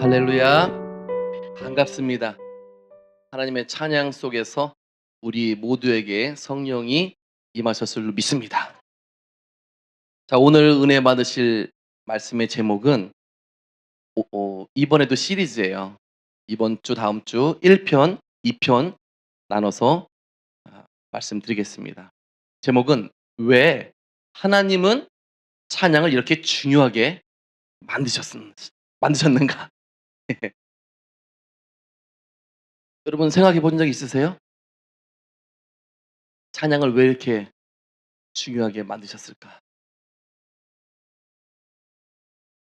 할렐루야. 반갑습니다. 하나님의 찬양 속에서 우리 모두에게 성령이 임하셨을 줄 믿습니다. 자, 오늘 은혜 받으실 말씀의 제목은 이번에도 시리즈예요. 이번 주, 다음 주 1편, 2편 나눠서 말씀드리겠습니다. 제목은 왜 하나님은 찬양을 이렇게 중요하게 만드셨는가? 여러분 생각해 본 적 있으세요? 찬양을 왜 이렇게 중요하게 만드셨을까?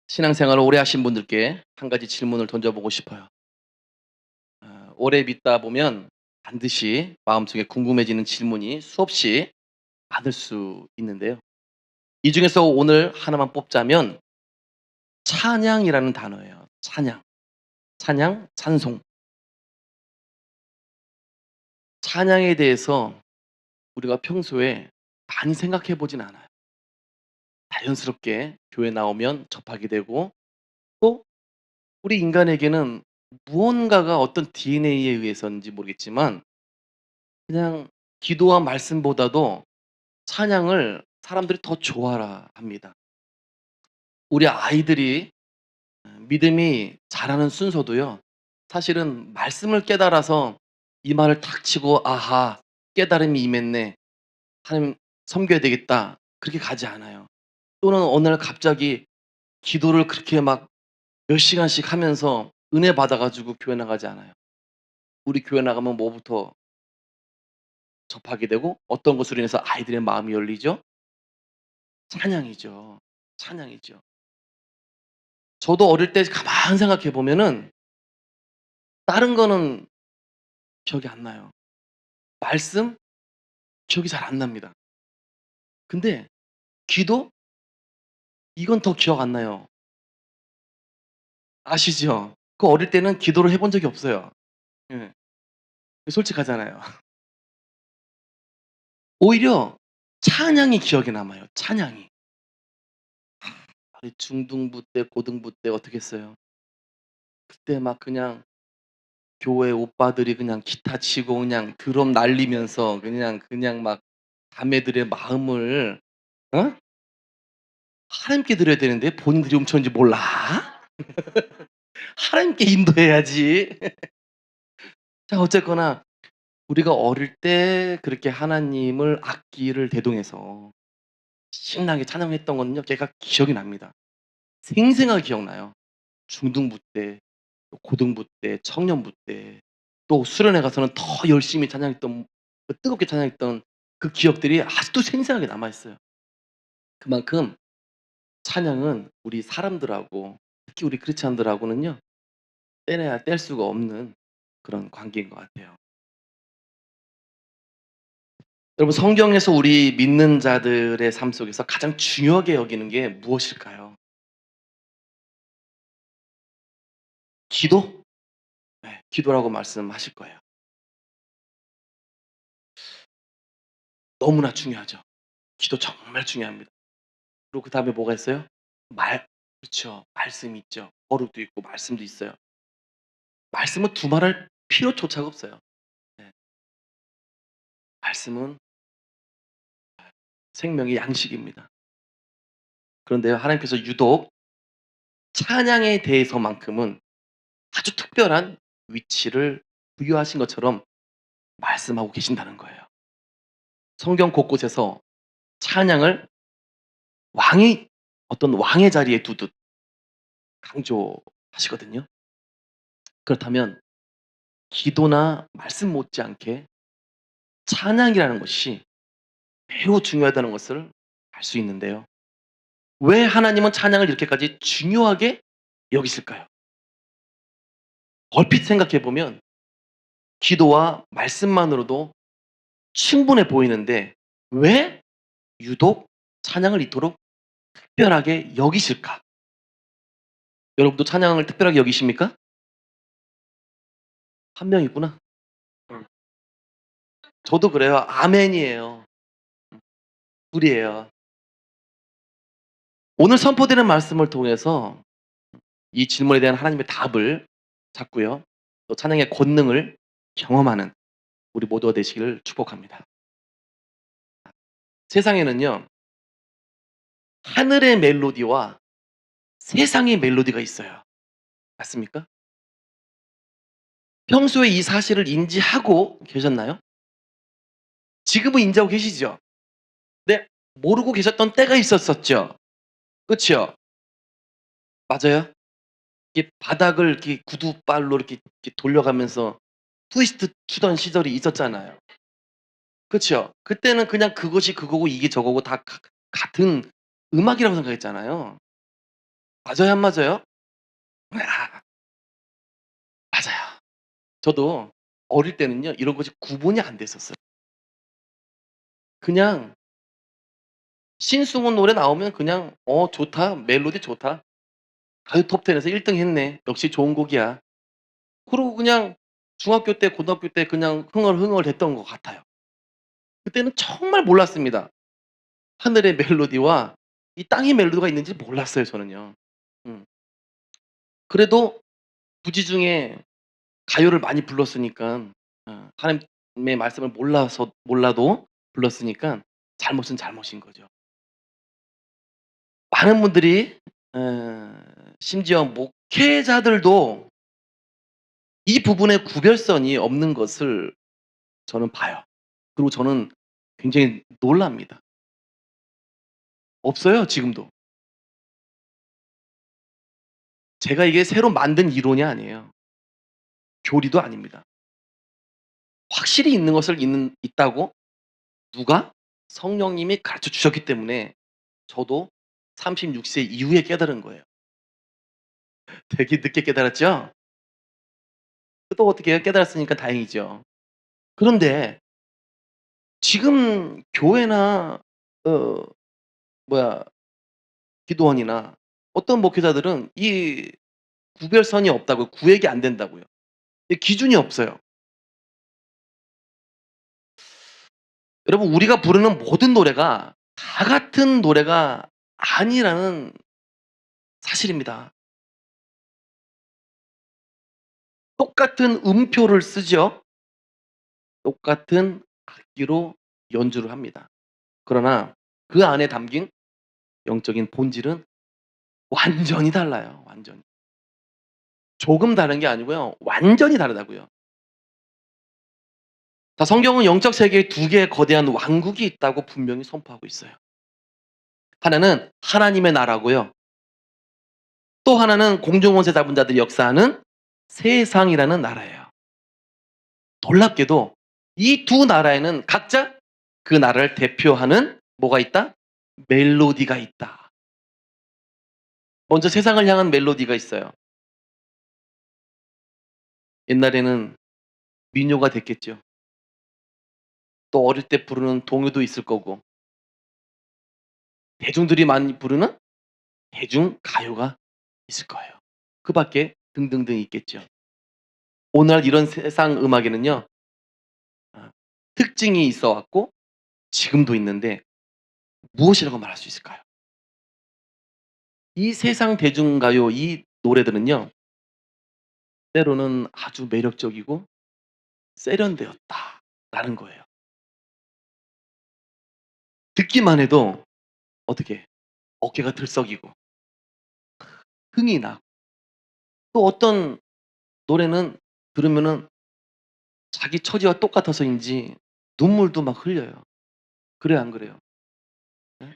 신앙생활을 오래 하신 분들께 한 가지 질문을 던져보고 싶어요. 오래 믿다 보면 반드시 마음속에 궁금해지는 질문이 수없이 많을 수 있는데요. 이 중에서 오늘 하나만 뽑자면 찬양이라는 단어예요. 찬양. 찬양, 찬송. 찬양에 대해서 우리가 평소에 많이 생각해 보진 않아요. 자연스럽게 교회 나오면 접하게 되고 또 우리 인간에게는 무언가가 어떤 DNA에 의해서인지 모르겠지만 그냥 기도와 말씀보다도 찬양을 사람들이 더 좋아라 합니다. 우리 아이들이 믿음이 자라는 순서도요. 사실은 말씀을 깨달아서 이 말을 탁 치고 '아하 깨달음이 임했네. 하나님 섬겨야 되겠다.' 그렇게 가지 않아요. 또는 어느 날 갑자기 기도를 그렇게 막 몇 시간씩 하면서 은혜 받아 가지고 교회 나가지 않아요. 우리 교회 나가면 뭐부터 접하게 되고 어떤 것으로 인해서 아이들의 마음이 열리죠? 찬양이죠. 찬양이죠. 저도 어릴 때 가만 생각해 보면은 다른 거는 기억이 안 나요. 말씀 기억이 잘 안 납니다. 근데 기도 이건 더 기억 안 나요. 아시죠? 그 어릴 때는 기도를 해본 적이 없어요. 예. 솔직하잖아요. 오히려 찬양이 기억에 남아요. 찬양이. 우리 중등부 때 고등부 때 어떻게 했어요? 그때 막 그냥 교회 오빠들이 그냥 기타 치고 그냥 드럼 날리면서 그냥 막 자매들의 마음을 어? 하나님께 드려야 되는데 본인들이 훔쳤는지 몰라? 하나님께 인도해야지. 자, 어쨌거나 우리가 어릴 때 그렇게 하나님을 악기를 대동해서 신나게 찬양했던 거는요, 걔가 기억이 납니다. 생생하게 기억나요. 중등부 때, 또 고등부 때, 청년부 때, 또 수련회 가서는 더 열심히 찬양했던, 뜨겁게 찬양했던 그 기억들이 아직도 생생하게 남아 있어요. 그만큼 찬양은 우리 사람들하고 특히 우리 크리스찬들하고는요, 떼내야 뗄 수가 없는 그런 관계인 것 같아요. 여러분 성경에서 우리 믿는 자들의 삶 속에서 가장 중요하게 여기는 게 무엇일까요? 기도? 네, 기도라고 말씀하실 거예요. 너무나 중요하죠. 기도 정말 중요합니다. 그리고 그다음에 뭐가 있어요? 그렇죠. 말씀이 있죠. 거룩도 있고 말씀도 있어요. 말씀은 두말할 필요조차가 없어요. 네. 말씀은 생명의 양식입니다. 그런데요, 하나님께서 유독 찬양에 대해서만큼은 아주 특별한 위치를 부여하신 것처럼 말씀하고 계신다는 거예요. 성경 곳곳에서 찬양을 왕이 어떤 왕의 자리에 두듯 강조하시거든요. 그렇다면 기도나 말씀 못지않게 찬양이라는 것이 매우 중요하다는 것을 알 수 있는데요. 왜 하나님은 찬양을 이렇게까지 중요하게 여기실까요? 얼핏 생각해 보면 기도와 말씀만으로도 충분해 보이는데 왜 유독 찬양을 이토록 특별하게 여기실까? 여러분도 찬양을 특별하게 여기십니까? 한 명이구나. 음. 저도 그래요. 아멘이에요. 둘이에요. 오늘 선포되는 말씀을 통해서 이 질문에 대한 하나님의 답을 찾고요. 또 찬양의 권능을 경험하는 우리 모두가 되시기를 축복합니다. 세상에는요. 하늘의 멜로디와 세상의 멜로디가 있어요. 맞습니까? 평소에 이 사실을 인지하고 계셨나요? 지금은 인지하고 계시죠? 네. 모르고 계셨던 때가 있었었죠. 그쵸? 맞아요? 이게 바닥을 이렇게 구두발로 이렇게 돌려가면서 트위스트 추던 시절이 있었잖아요. 그쵸? 그때는 그냥 그것이 그거고 이게 저거고 다 같은 음악이라고 생각했잖아요. 맞아요, 안 맞아요? 아 맞아요. 저도 어릴 때는요 이런 것이 구분이 안 됐었어요. 그냥 신승훈 노래 나오면 그냥 '어 좋다. 멜로디 좋다. 가요 톱 10 에서 1등 했네. 역시 좋은 곡이야.' 그러고 그냥 중학교 때 고등학교 때 그냥 흥얼흥얼했던 것 같아요. 그때는 정말 몰랐습니다. 하늘의 멜로디와 이 땅의 멜로디가 있는지 몰랐어요 저는요. 음. 그래도 부지중에 가요를 많이 불렀으니깐 하나님의 말씀을 몰라도 불렀으니깐 잘못은 잘못인 거죠. 많은 분들이 심지어 목회자들도 이 부분에 구별선이 없는 것을 저는 봐요. 그리고 저는 굉장히 놀랍니다. 없어요 지금도. 제가 이게 새로 만든 이론이 아니에요. 교리도 아닙니다. 확실히 있는 것을 있다고 누가? 성령님이 가르쳐 주셨기 때문에 저도 36세 이후에 깨달은 거예요. 되게 늦게 깨달았죠? 또 어떻게 해요? 깨달았으니까 다행이죠. 그런데 지금 교회나 어 뭐야 기도원이나 어떤 목회자들은 이 구별선이 없다고요. 구획이 안 된다고요. 이 기준이 없어요. 여러분 우리가 부르는 모든 노래가 다 같은 노래가 아니라는 사실입니다. 똑같은 음표를 쓰죠. 똑같은 악기로 연주를 합니다. 그러나 그 안에 담긴 영적인 본질은 완전히 달라요, 완전히. 조금 다른 게 아니고요. 완전히 다르다고요. 자 성경은 영적 세계에 두 개의 거대한 왕국이 있다고 분명히 선포하고 있어요. 하나는 하나님의 나라고요. 또 하나는 공중원세 잡은 자들이 역사하는 세상이라는 나라예요. 놀랍게도 이 두 나라에는 각자 그 나라를 대표하는 뭐가 있다? 멜로디가 있다. 먼저 세상을 향한 멜로디가 있어요. 옛날에는 민요가 됐겠죠. 또 어릴 때 부르는 동요도 있을 거고 대중들이 많이 부르는 대중가요가 있을 거예요. 그 밖에 등등등 있겠죠. 오늘날 이런 세상 음악에는요. 아 특징이 있어 왔고 지금도 있는데 무엇이라고 말할 수 있을까요? 이 세상 대중가요 이 노래들은요. 때로는 아주 매력적이고 세련되었다라는 거예요. 듣기만 해도 어떻게 어깨가 들썩이고 흥이 나고 또 어떤 노래는 들으면은 자기 처지와 똑같아서인지 눈물도 막 흘려요. 그래요, 안 그래요? 예?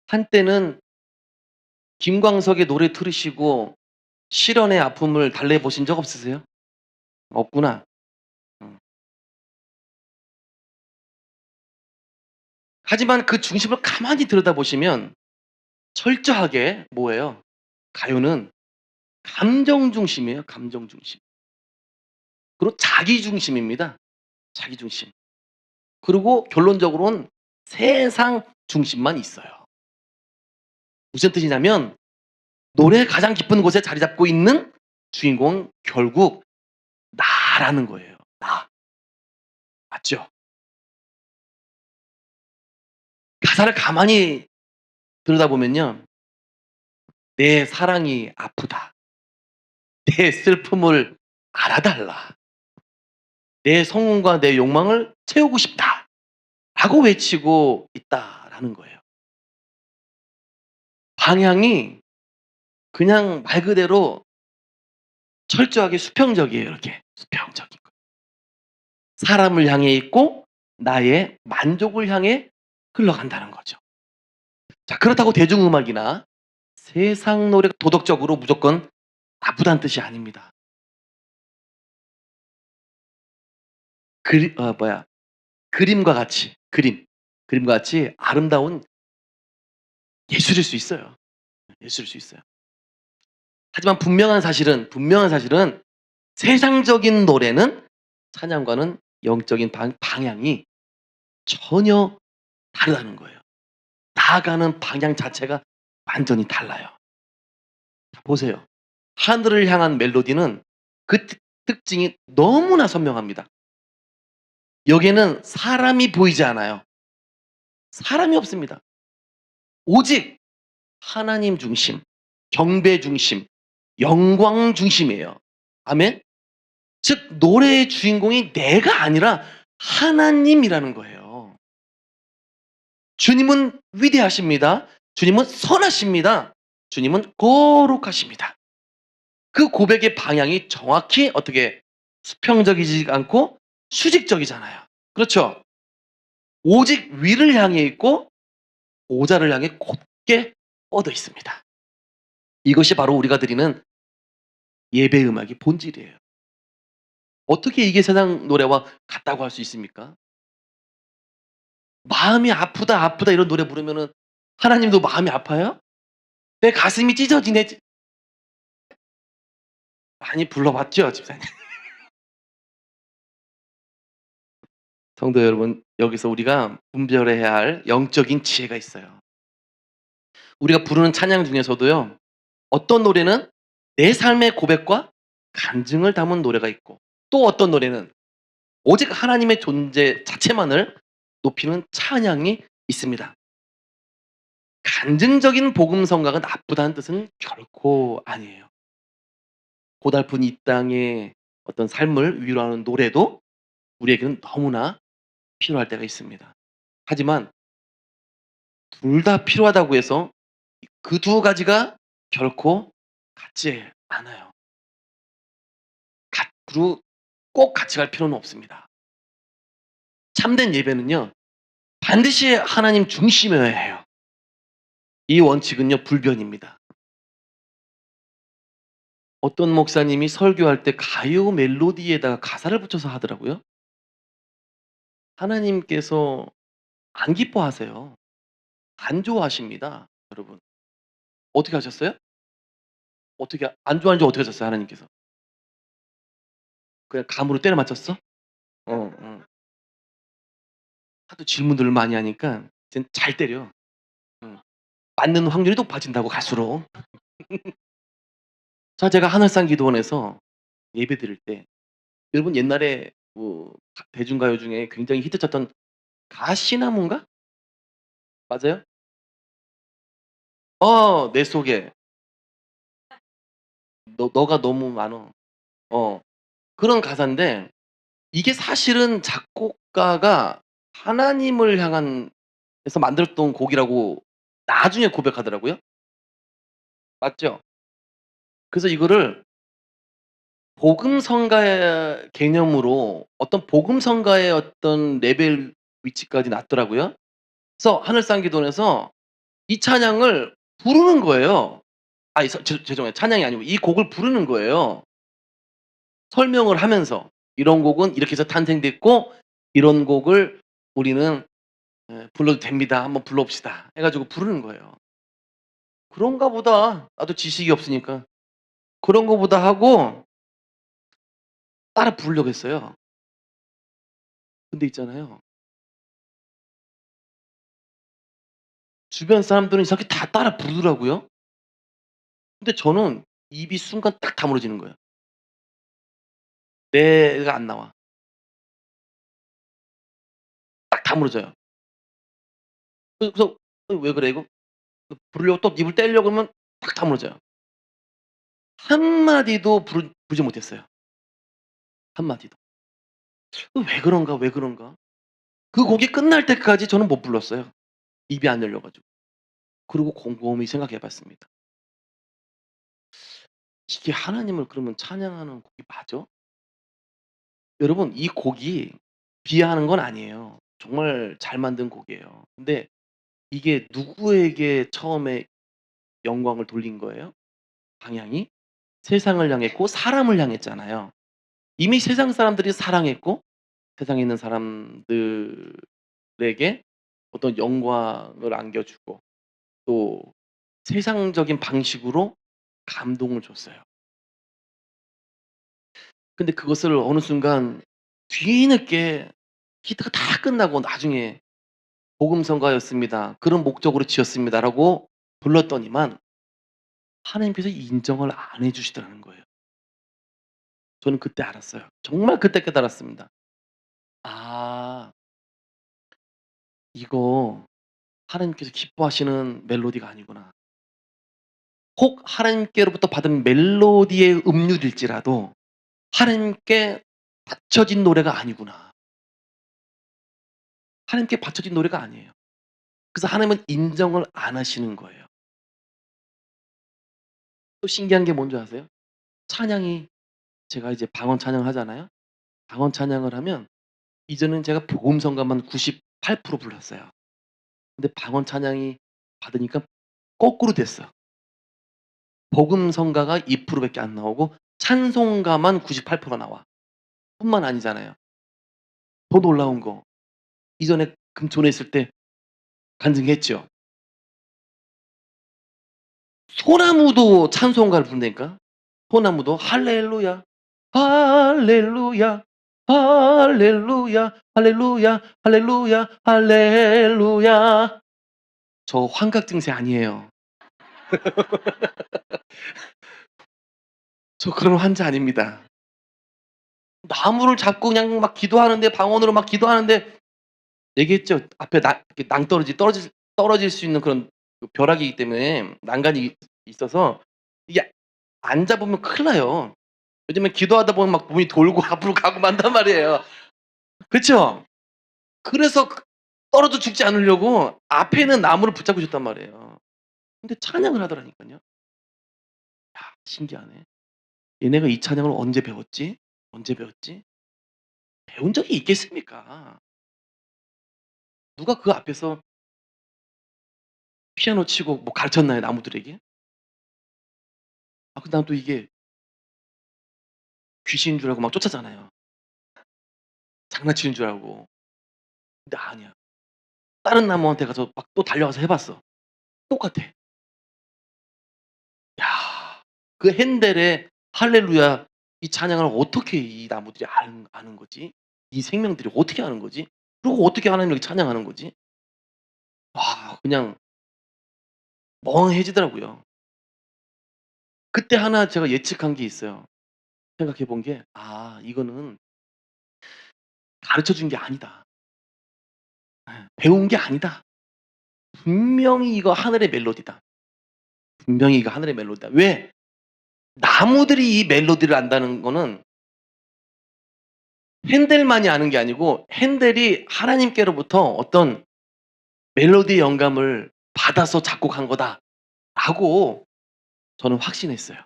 한때는 김광석의 노래 들으시고 실연의 아픔을 달래 보신 적 없으세요? 없구나. 음. 하지만 그 중심을 가만히 들여다보시면 철저하게 뭐예요? 가요는 감정 중심이에요, 감정 중심. 그리고 자기 중심입니다. 자기 중심. 그리고 결론적으로는 세상 중심만 있어요. 무슨 뜻이냐면 노래의 가장 깊은 곳에 자리 잡고 있는 주인공은 결국 나라는 거예요. 나. 맞죠? 가사를 가만히 들여다보면요. '내 사랑이 아프다. 내 슬픔을 알아달라. 내 성공과 내 욕망을 채우고 싶다라고 외치고 있다라는 거예요. 방향이 그냥 말 그대로 철저하게 수평적이에요 이렇게. 수평적인 거. 사람을 향해 있고 나의 만족을 향해 흘러간다는 거죠. 자 그렇다고 대중음악이나 세상 노래가 도덕적으로 무조건 나쁘다는 뜻이 아닙니다. 그리 뭐야 그림과 같이 그림과 같이 아름다운 예술일 수 있어요. 예술일 수 있어요. 하지만 분명한 사실은 세상적인 노래는 찬양과는 영적인 방향이 전혀 다르다는 거예요. 나아가는 방향 자체가 완전히 달라요. 자 보세요. 하늘을 향한 멜로디는 그 특징이 너무나 선명합니다. 여기에는 사람이 보이지 않아요. 사람이 없습니다. 오직 하나님 중심, 경배 중심, 영광 중심이에요. 아멘? 즉 노래의 주인공이 내가 아니라 하나님이라는 거예요. 주님은 위대하십니다. 주님은 선하십니다. 주님은 거룩하십니다. 그 고백의 방향이 정확히 어떻게 수평적이지 않고 수직적이잖아요. 그렇죠? 오직 위를 향해 있고 보좌를 향해 곧게 뻗어 있습니다. 이것이 바로 우리가 드리는 예배 음악의 본질이에요. 어떻게 이게 세상 노래와 같다고 할 수 있습니까? 마음이 아프다, 아프다 이런 노래 부르면은 하나님도 마음이 아파요? 내 가슴이 찢어지네. 많이 불러봤죠, 집사님? 성도 여러분, 여기서 우리가 분별해야 할 영적인 지혜가 있어요. 우리가 부르는 찬양 중에서도요. 어떤 노래는 내 삶의 고백과 간증을 담은 노래가 있고 또 어떤 노래는 오직 하나님의 존재 자체만을 높이는 찬양이 있습니다. 간증적인 복음성가가 나쁘다는 뜻은 결코 아니에요. 고달픈 이 땅의 어떤 삶을 위로하는 노래도 우리에게는 너무나 필요할 때가 있습니다. 하지만 둘 다 필요하다고 해서 그 두 가지가 결코 같지 않아요. 그리고 꼭 같이 갈 필요는 없습니다. 참된 예배는요. 반드시 하나님 중심이어야 해요. 이 원칙은요 불변입니다. 어떤 목사님이 설교할 때 가요 멜로디에다가 가사를 붙여서 하더라고요. 하나님께서 안 기뻐하세요. 안 좋아하십니다, 여러분. 어떻게 하셨어요? 어떻게 안 좋아하는지 어떻게 하셨어요, 하나님께서? 그냥 감으로 때려 맞췄어? 어. 하도 질문들을 많이 하니까 이젠 잘 때려. 어. 맞는 확률이 높아진다고 갈수록. 자 제가 하늘산 기도원에서 예배드릴 때 여러분 옛날에 뭐 대중가요 중에 굉장히 히트쳤던 가시나무인가? 맞아요? 내 속에 너가 너무 많어. 어. 그런 가사인데 이게 사실은 작곡가가 하나님을 향한 해서 만들었던 곡이라고 나중에 고백하더라고요. 맞죠? 그래서 이거를 복음성가의 개념으로 어떤 복음성가의 어떤 레벨 위치까지 놨더라고요. 그래서 하늘산 기도원에서 이 찬양을 부르는 거예요. 아니 죄송해요. 찬양이 아니고 이 곡을 부르는 거예요. 설명을 하면서 "이런 곡은 이렇게 해서 탄생됐고 이런 곡을 우리는 불러도 됩니다. 한번 불러 봅시다." 해 가지고 부르는 거예요. 그런가 보다. 나도 지식이 없으니까. 그런가 보다 하고 따라 부르려고 했어요. 근데 있잖아요. 주변 사람들은 이상하게 다 따라 부르더라고요. 근데 저는 입이 순간 딱 다물어지는 거예요. 내가 안 나와. 딱 다물어져요. 그래서 왜 그래?" 이거 부르려고 또 입을 떼려고 그러면 딱 다물어져요. 한마디도 부르지 못했어요. 한마디도. 왜 그런가, 왜 그런가? 그 곡이 끝날 때까지 저는 못 불렀어요. 입이 안 열려 가지고. 그리고 곰곰이 생각해 봤습니다. '이게 하나님을 그러면 찬양하는 곡이 맞아?' 여러분 이 곡이 비하하는 건 아니에요. 정말 잘 만든 곡이에요. 근데 이게 누구에게 처음에 영광을 돌린 거예요? 방향이? 세상을 향했고 사람을 향했잖아요. 이미 세상 사람들이 사랑했고 세상에 있는 사람들에게 어떤 영광을 안겨주고 또 세상적인 방식으로 감동을 줬어요. 근데 그것을 어느 순간 뒤늦게 기타가 다 끝나고 나중에 복음성가였습니다. 그런 목적으로 지었습니다라고 불렀더니만 하나님께서 인정을 안 해 주시더라는 거예요. 저는 그때 알았어요. 정말 그때 깨달았습니다. '아 이거 하나님께서 기뻐하시는 멜로디가 아니구나.' 혹 하나님께로부터 받은 멜로디의 음률일지라도 하나님께 바쳐진 노래가 아니구나. 하나님께 바쳐진 노래가 아니에요. 그래서 하나님은 인정을 안 하시는 거예요. 또 신기한 게 뭔지 아세요? 찬양이 제가 이제 방언 찬양을 하잖아요. 방언 찬양을 하면 이전엔 제가 복음성가만 98% 불렀어요. 근데 방언 찬양이 받으니까 거꾸로 됐어. 복음성가가 2% 밖에 안 나오고 찬송가만 98% 나와. 뿐만 아니잖아요. 더 놀라운 거 이전에 금촌에 있을 때 간증했죠. 소나무도 찬송가를 부른다니까. 소나무도 할렐루야, 할렐루야, 할렐루야, 할렐루야, 할렐루야, 할렐루야. 저 환각 증세 아니에요. 저 그런 환자 아닙니다. 나무를 잡고 그냥 막 기도하는데 방언으로 막 기도하는데 얘기했죠. 앞에 이렇게 낭떠러지 떨어질 수 있는 그런 그 벼락이기 때문에 난간이 있어서 이게 안 잡으면 큰일 나요. 왜냐면 기도하다 보면 막 몸이 돌고 앞으로 가고 만단 말이에요. 그쵸? 그래서 떨어져 죽지 않으려고 앞에 있는 나무를 붙잡고 있었단 말이에요. 근데 찬양을 하더라니깐요. 야 신기하네. 얘네가 이 찬양을 언제 배웠지? 언제 배웠지? 배운 적이 있겠습니까? 누가 그 앞에서 피아노 치고 뭐 가르쳤나요, 나무들에게? 근데 난 또 이게 귀신인 줄 알고 막 쫓았잖아요. 장난치는 줄 알고. 근데 아니야. 다른 나무한테 가서 막 또 달려가서 해 봤어. 똑같아. 야. 그 핸델의 할렐루야 이 찬양을 어떻게 이 나무들이 아는 거지? 이 생명들이 어떻게 아는 거지? 그리고 어떻게 하나님을 찬양하는 거지? 와 그냥 멍해지더라고요. 그때 하나 제가 예측한 게 있어요. 생각해 본 게 '아 이거는 가르쳐 준 게 아니다. 예 배운 게 아니다. 분명히 이거 하늘의 멜로디다. 분명히 이거 하늘의 멜로디다.' 왜? 나무들이 이 멜로디를 안다는 거는 핸델만이 아는 게 아니고 핸델이 하나님께로부터 어떤 멜로디의 영감을 받아서 작곡한 거다라고 저는 확신했어요.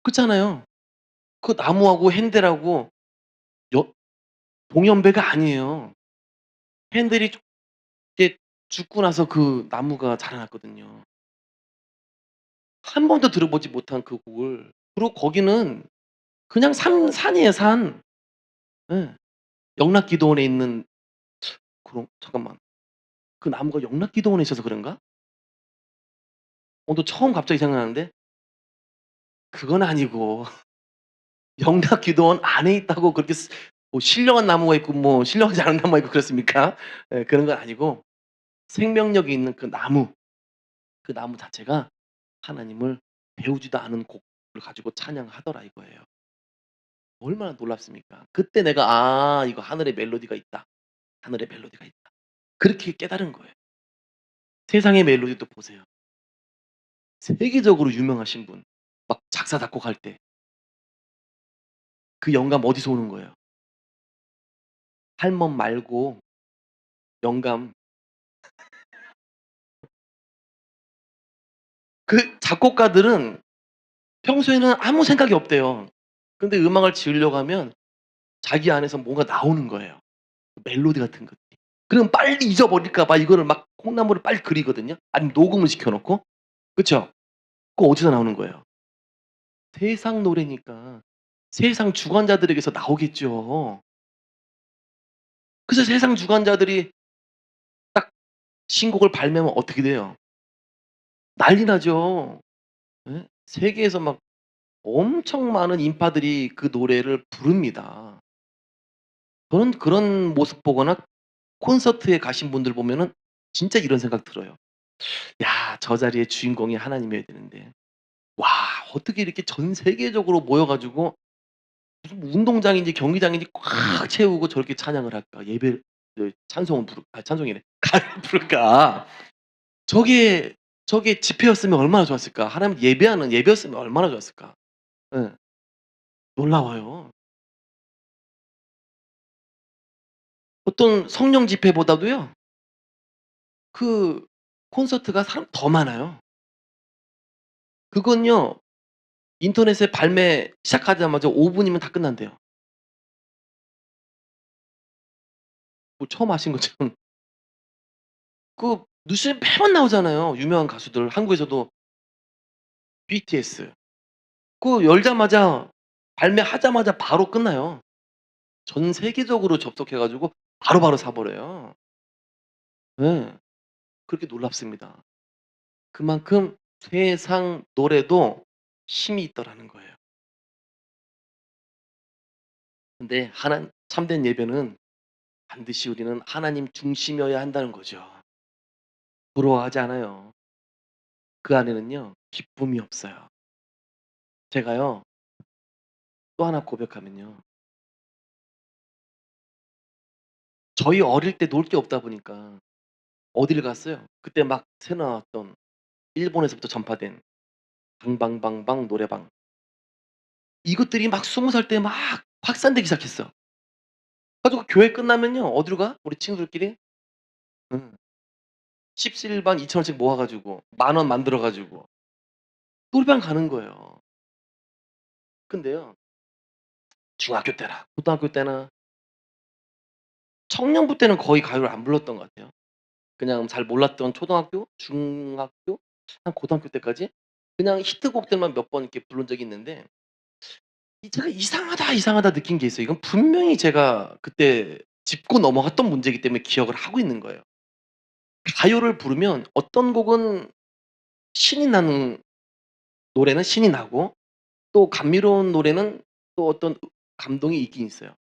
그렇잖아요. 그 나무하고 핸델하고 여 동년배가 아니에요. 핸델이 이제 죽고 나서 그 나무가 자라났거든요. 한 번도 들어보지 못한 그 곡을 그리고 거기는 그냥 산이에요, 산. 예. 영락기도원에 있는 그럼 잠깐만. 그 나무가 영락기도원에 있어서 그런가? 또 처음 갑자기 생각나는데 그건 아니고 영락기도원 안에 있다고 그렇게 뭐 신령한 나무가 있고 뭐 신령하지 않은 나무가 있고 그렇습니까? 예 그런 건 아니고 생명력이 있는 그 나무 자체가 하나님을 배우지도 않은 곡을 가지고 찬양하더라 이거예요. 얼마나 놀랍습니까? 그때 내가 '아 이거 하늘의 멜로디가 있다. 하늘의 멜로디가 있다.' 그렇게 깨달은 거예요. 세상의 멜로디도 보세요. 세계적으로 유명하신 분. 막 작사 작곡할 때 그 영감 어디서 오는 거예요? 할멈 말고 영감 그 작곡가들은 평소에는 아무 생각이 없대요. 근데 음악을 지으려고 하면 자기 안에서 뭔가 나오는 거예요. 그 멜로디 같은 것들이. 그럼 빨리 잊어버릴까 봐 이거를 막 콩나물을 빨리 그리거든요. 아니면 녹음을 시켜 놓고. 그쵸? 그거 어디서 나오는 거예요? 세상 노래니까 세상 주관자들에게서 나오겠죠. 그래서 세상 주관자들이 딱 신곡을 발매하면 어떻게 돼요? 난리 나죠. 예? 세계에서 막 엄청 많은 인파들이 그 노래를 부릅니다. 저는 그런 모습 보거나 콘서트에 가신 분들 보면은 진짜 이런 생각 들어요. '야 저 자리의 주인공이 하나님이어야 되는데 와 어떻게 이렇게 전 세계적으로 모여 가지고 무슨 운동장인지 경기장인지 꽉 채우고 저렇게 찬양을 할까? 예배를 찬송을 부를 찬송이래. 가요를 부를까? 저게 저게 집회였으면 얼마나 좋았을까? 하나님 예배하는 예배였으면 얼마나 좋았을까? 예. 놀라워요. 어떤 성령 집회보다도요. 그 콘서트가 사람 더 많아요. 그건요 인터넷에 발매 시작하자마자 5 분이면 다 끝난대요. 뭐 처음 아신 것처럼 그 뉴스에 매번 나오잖아요. 유명한 가수들 한국에서도 BTS. 그거 열자마자 발매하자마자 바로 끝나요. 전 세계적으로 접속해 가지고 바로바로 사 버려요. 예. 그렇게 놀랍습니다. 그만큼 세상 노래도 힘이 있더라는 거예요. 근데 하나 참된 예배는 반드시 우리는 하나님 중심이어야 한다는 거죠. 부러워하지 않아요. 그 안에는요 기쁨이 없어요. 제가요 또 하나 고백하면요. 저희 어릴 때 놀 게 없다 보니까 어디를 갔어요? 그때 막 새로 나왔던 일본에서부터 전파된 방방방방 노래방. 이것들이 막 20살 때 막 확산되기 시작했어. 가지고 교회 끝나면요 어디로 가? 우리 친구들끼리? 응. 십시일반 2천 원씩 모아 가지고 10,000원 만들어 가지고 노래방 가는 거예요. 근데요 중학교 때나 고등학교 때나 청년부 때는 거의 가요를 안 불렀던 것 같아요. 그냥 잘 몰랐던 초등학교, 중학교, 한 고등학교 때까지 그냥 히트곡들만 몇 번 이렇게 부른 적이 있는데 이 제가 '이상하다, 이상하다.' 느낀 게 있어요. 이건 분명히 제가 그때 짚고 넘어갔던 문제이기 때문에 기억을 하고 있는 거예요. 가요를 부르면 어떤 곡은 신이 나는 노래는 신이 나고 또 감미로운 노래는 또 어떤 감동이 있긴 있어요.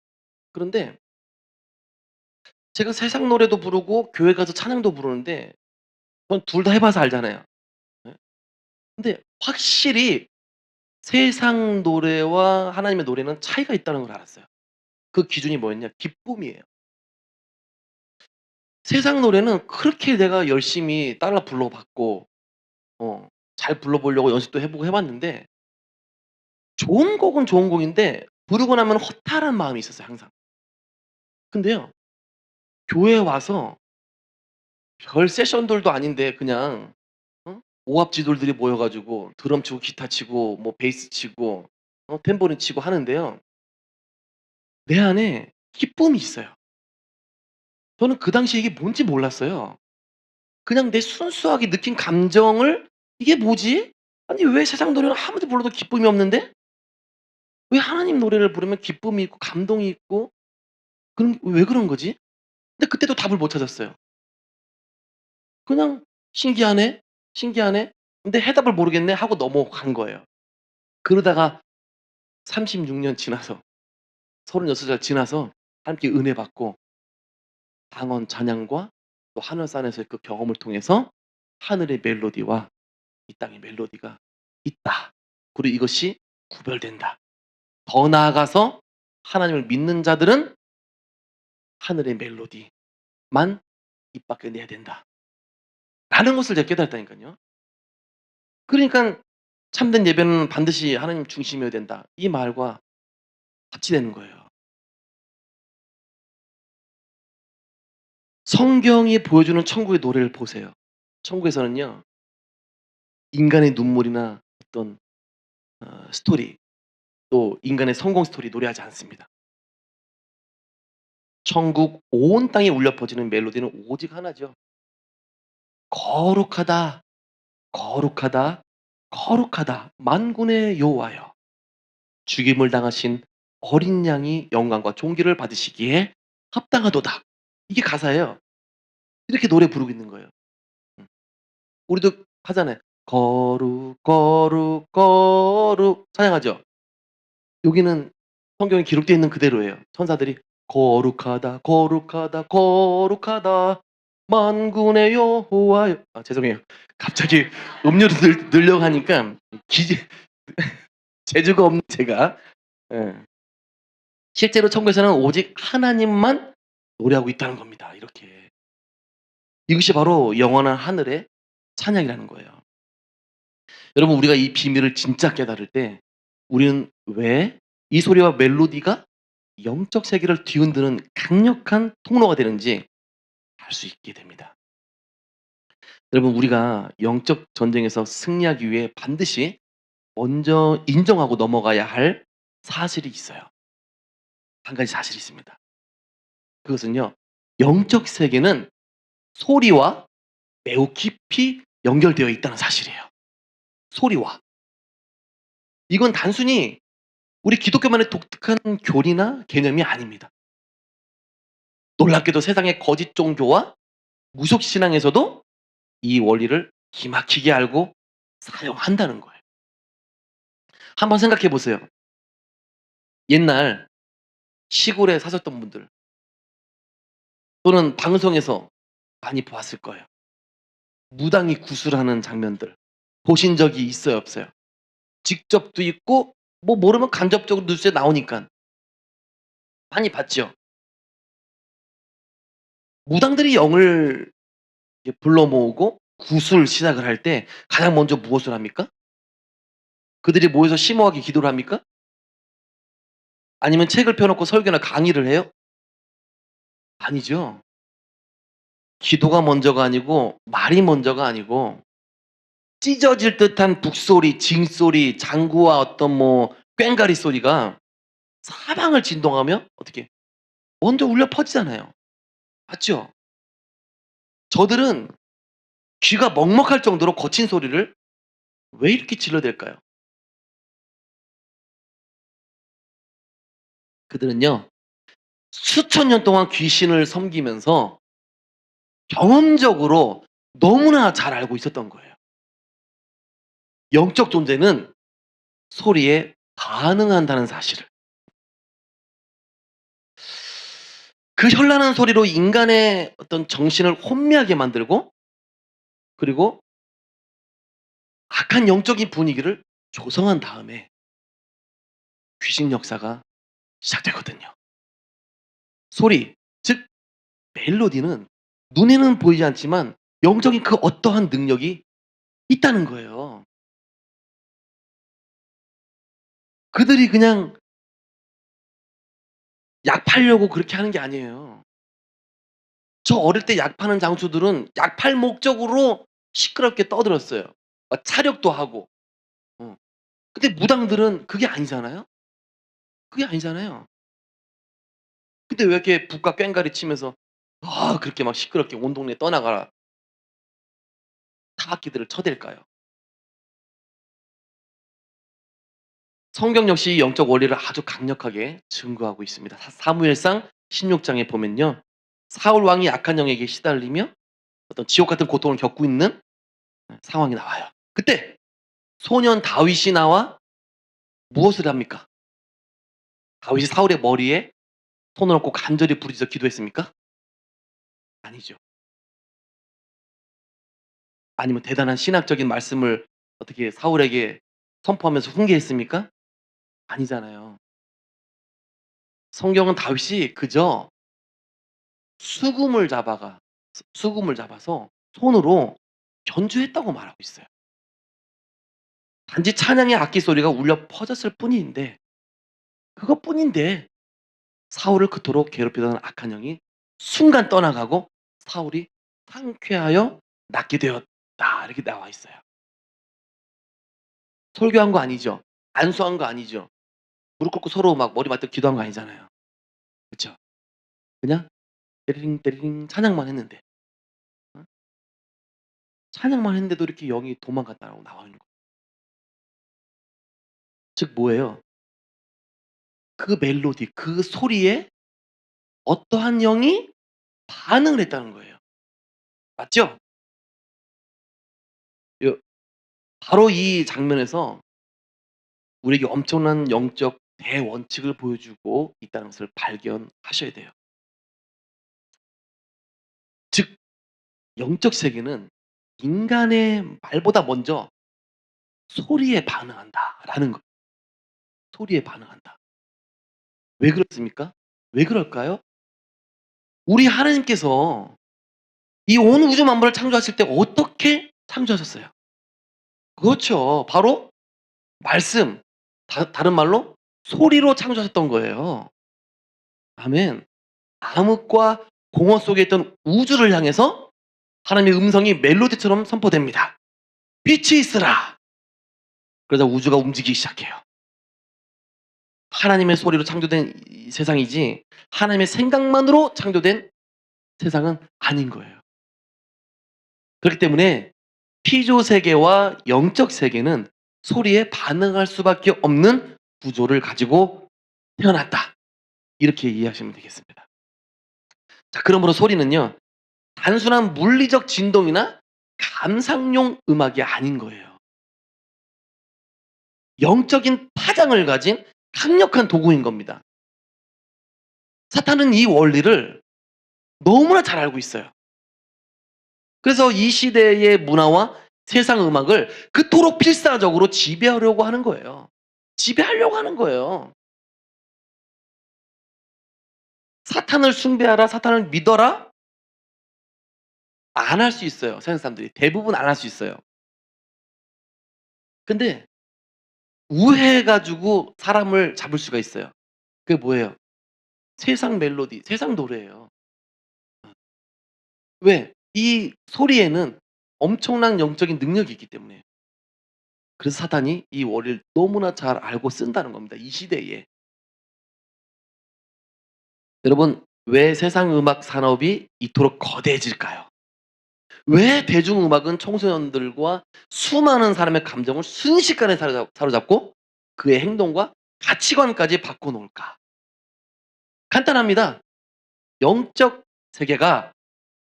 그런데 제가 세상 노래도 부르고 교회 가서 찬양도 부르는데 전 둘 다 해 봐서 알잖아요. 예. 근데 확실히 세상 노래와 하나님의 노래는 차이가 있다는 걸 알았어요. 그 기준이 뭐였냐? 기쁨이에요. 세상 노래는 그렇게 내가 열심히 따라 불러 봤고 잘 불러 보려고 연습도 해 보고 해 봤는데 좋은 곡은 좋은 곡인데 부르고 나면 허탈한 마음이 있었어요 항상. 근데요 교회에 와서 별 세션들도 아닌데 그냥 오합지졸들이 모여 가지고 드럼 치고 기타 치고 뭐 베이스 치고 탬보린 치고 하는데요. 내 안에 기쁨이 있어요. 저는 그 당시에 이게 뭔지 몰랐어요. 그냥 내 순수하게 느낀 감정을 '이게 뭐지? 아니 왜 세상 노래는 아무리 불러도 기쁨이 없는데 왜 하나님 노래를 부르면 기쁨이 있고 감동이 있고 그런 왜 그런 거지?' 근데 그때도 답을 못 찾았어요. 그냥 '신기하네, 신기하네. 근데 해답을 모르겠네.' 하고 넘어간 거예요. 그러다가 36년 지나서 36살 지나서 함께 은혜 받고 방언 찬양과 또 하늘산에서의 그 경험을 통해서 '하늘의 멜로디와 이 땅의 멜로디가 있다. 그리고 이것이 구별된다. 더 나아가서 하나님을 믿는 자들은 하늘의 멜로디만 입 밖에 내야 된다.'라는 것을 제가 깨달았다니깐요. 그러니깐 "참된 예배는 반드시 하나님 중심이어야 된다." 이 말과 같이 되는 거예요. 성경이 보여주는 천국의 노래를 보세요. 천국에서는요, 인간의 눈물이나 어떤 스토리, 또 인간의 성공 스토리 노래하지 않습니다. 천국 온 땅에 울려 퍼지는 멜로디는 오직 하나죠. "거룩하다, 거룩하다, 거룩하다 만군의 여호와여. 죽임을 당하신 어린 양이 영광과 존귀를 받으시기에 합당하도다." 이게 가사예요. 이렇게 노래 부르고 있는 거예요. 음. 우리도 하잖아요. 거룩 거룩 거룩 찬양하죠. 여기는 성경에 기록되어 있는 그대로예요. 천사들이 "거룩하다 거룩하다 거룩하다 만군의 여호와여." 아 죄송해요. 갑자기 음료를 넣으려고 하니까 기지 재주가 없는 제가. 예. 실제로 천국에서는 오직 하나님만 노래하고 있다는 겁니다. 이렇게. 이것이 바로 영원한 하늘의 찬양이라는 거예요. 여러분, 우리가 이 비밀을 진짜 깨달을 때 우리는 왜 이 소리와 멜로디가 영적 세계를 뒤흔드는 강력한 통로가 되는지 알 수 있게 됩니다. 여러분, 우리가 영적 전쟁에서 승리하기 위해 반드시 먼저 인정하고 넘어가야 할 사실이 있어요. 한 가지 사실이 있습니다. 그것은요, 영적 세계는 소리와 매우 깊이 연결되어 있다는 사실이에요. 소리와. 이건 단순히 우리 기독교만의 독특한 교리나 개념이 아닙니다. 놀랍게도 세상의 거짓 종교와 무속 신앙에서도 이 원리를 기막히게 알고 사용한다는 거예요. 한번 생각해 보세요. 옛날 시골에 사셨던 분들, 또는 방송에서 많이 보았을 거예요. 무당이 구슬하는 장면들 보신 적이 있어요, 없어요? 직접도 있고 뭐 모르면 간접적으로 뉴스에 나오니깐 많이 봤죠. 무당들이 영을 이렇게 불러 모으고 구술 시작을 할 때 가장 먼저 무엇을 합니까? 그들이 모여서 심오하게 기도를 합니까? 아니면 책을 펴 놓고 설교나 강의를 해요? 아니죠. 기도가 먼저가 아니고 말이 먼저가 아니고 찢어질 듯한 북소리, 징소리, 장구와 어떤 뭐 꽹과리 소리가 사방을 진동하며 어떻게 먼저 울려 퍼지잖아요. 맞죠? 저들은 귀가 먹먹할 정도로 거친 소리를 왜 이렇게 질러댈까요? 그들은요, 수천 년 동안 귀신을 섬기면서 경험적으로 너무나 잘 알고 있었던 거예요. 영적 존재는 소리에 반응한다는 사실을. 그 현란한 소리로 인간의 어떤 정신을 혼미하게 만들고, 그리고 악한 영적인 분위기를 조성한 다음에 귀신 역사가 시작되거든요. 소리, 즉 멜로디는 눈에는 보이지 않지만 영적인 그 어떠한 능력이 있다는 거예요. 그들이 그냥 약 팔려고 그렇게 하는 게 아니에요. 저 어릴 때 약 파는 장수들은 약 팔 목적으로 시끄럽게 떠들었어요. 막 차력도 하고. 어. 근데 무당들은 그게 아니잖아요. 그게 아니잖아요. 근데 왜 이렇게 북과 꽹과리 치면서 그렇게 막 시끄럽게 온 동네 떠나가라 타악기들을 쳐댈까요? 성경 역시 영적 원리를 아주 강력하게 증거하고 있습니다. 사무엘상 16 장에 보면요, 사울 왕이 악한 영에게 시달리며 어떤 지옥 같은 고통을 겪고 있는 상황이 나와요. 그때 소년 다윗이 나와 무엇을 합니까? 다윗이 사울의 머리에 손을 얹고 간절히 부르짖어 기도했습니까? 아니죠. 아니면 대단한 신학적인 말씀을 어떻게 사울에게 선포하면서 훈계했습니까? 아니잖아요. 성경은 다윗이 그저 수금을 잡아서 손으로 연주했다고 말하고 있어요. 단지 찬양의 악기 소리가 울려 퍼졌을 뿐인데 그것뿐인데 사울을 그토록 괴롭히던 악한 영이 순간 떠나가고 사울이 상쾌하여 낫게 되었다. 이렇게 나와 있어요. 설교한 거 아니죠. 안수한 거 아니죠. 무릎 꿇고 서로 막 머리 맞대고 기도한 거 아니잖아요. 그쵸? 그냥 때리링 때리링 찬양만 했는데 어? 찬양만 했는데도 이렇게 영이 도망갔다라고 나와 있는 거예요. 즉 뭐예요? 그 멜로디, 그 소리에 어떠한 영이 반응을 했다는 거예요. 맞죠? 요 바로 이 장면에서 우리에게 엄청난 영적 대원칙을 보여주고 있다는 것을 발견하셔야 돼요. 즉 영적 세계는 인간의 말보다 먼저 소리에 반응한다라는 거. 소리에 반응한다. 왜 그렇습니까? 왜 그럴까요? 우리 하나님께서 이 온 우주 만물을 창조하실 때 어떻게 창조하셨어요? 그렇죠. 바로 말씀, 다른 말로 소리로 창조하셨던 거예요. 아멘. 암흑과 공허 속에 있던 우주를 향해서 하나님의 음성이 멜로디처럼 선포됩니다. 빛이 있으라. 그러자 우주가 움직이기 시작해요. 하나님의 소리로 창조된 이 세상이지 하나님의 생각만으로 창조된 세상은 아닌 거예요. 그렇기 때문에 피조 세계와 영적 세계는 소리에 반응할 수밖에 없는 구조를 가지고 태어났다. 이렇게 이해하시면 되겠습니다. 자, 그러므로 소리는요, 단순한 물리적 진동이나 감상용 음악이 아닌 거예요. 영적인 파장을 가진 강력한 도구인 겁니다. 사탄은 이 원리를 너무나 잘 알고 있어요. 그래서 이 시대의 문화와 세상 음악을 그토록 필사적으로 지배하려고 하는 거예요. 지배하려고 하는 거예요. 사탄을 숭배하라, 사탄을 믿어라? 안 할 수 있어요, 세상 사람들이. 대부분 안 할 수 있어요. 근데 우회해 가지고 사람을 잡을 수가 있어요. 그게 뭐예요? 세상 멜로디, 세상 노래예요. 왜? 이 소리에는 엄청난 영적인 능력이 있기 때문에. 그래서 사탄이 이 원리를 너무나 잘 알고 쓴다는 겁니다, 이 시대에. 여러분, 왜 세상 음악 산업이 이토록 거대해질까요? 왜 대중음악은 청소년들과 수많은 사람의 감정을 순식간에 사로잡고 그의 행동과 가치관까지 바꿔 놓을까? 간단합니다. 영적 세계가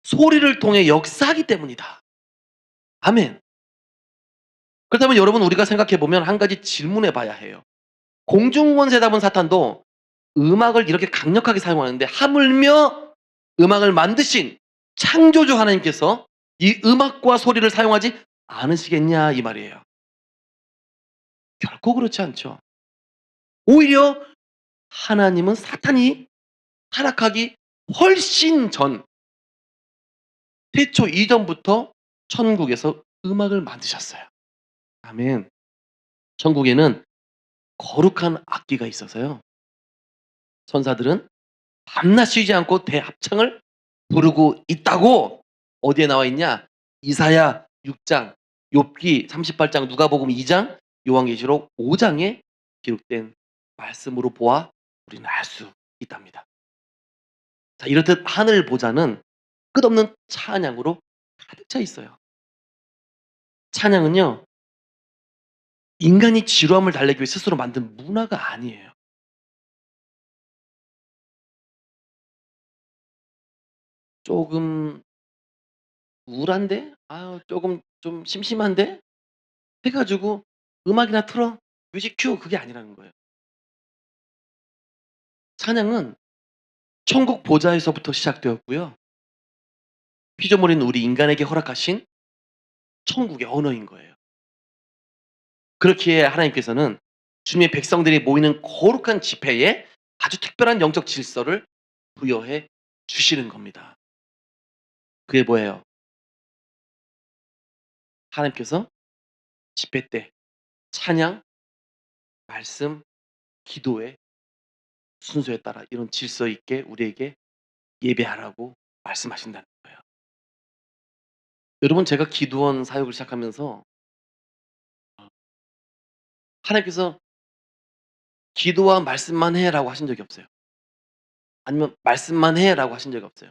소리를 통해 역사하기 때문이다. 아멘. 그렇다면 여러분, 우리가 생각해 보면 한 가지 질문해 봐야 해요. 공중권세 잡은 사탄도 음악을 이렇게 강력하게 사용하는데 하물며 음악을 만드신 창조주 하나님께서 이 음악과 소리를 사용하지 않으시겠냐 이 말이에요. 결코 그렇지 않죠. 오히려 하나님은 사탄이 타락하기 훨씬 전, 태초 이전부터 천국에서 음악을 만드셨어요. 아멘. 천국에는 거룩한 악기가 있어서요, 천사들은 밤낮 쉬지 않고 대합창을 부르고 있다고. 어디에 나와 있냐? 이사야 6장, 욥기 38장, 누가복음 2장, 요한계시록 5장에 기록된 말씀으로 보아 우리는 알 수 있답니다. 자, 이렇듯 하늘 보좌는 끝없는 찬양으로 가득 차 있어요. 찬양은요, 인간이 지루함을 달래기 위해 스스로 만든 문화가 아니에요. 조금 우울한데? 아유, 조금 좀 심심한데? 해 가지고 "음악이나 틀어. 뮤직 큐." 그게 아니라는 거예요. 찬양은 천국 보좌에서부터 시작되었고요. 피조물인 우리 인간에게 허락하신 천국의 언어인 거예요. 그렇기에 하나님께서는 주님의 백성들이 모이는 거룩한 집회에 아주 특별한 영적 질서를 부여해 주시는 겁니다. 그게 뭐예요? 하나님께서 집회 때 찬양, 말씀, 기도의 순서에 따라 이런 질서 있게 우리에게 예배하라고 말씀하신다는 거예요. 여러분 제가 기도원 사역을 시작하면서 하나님께서 "기도와 말씀만 해."라고 하신 적이 없어요. 아니면 "말씀만 해."라고 하신 적이 없어요.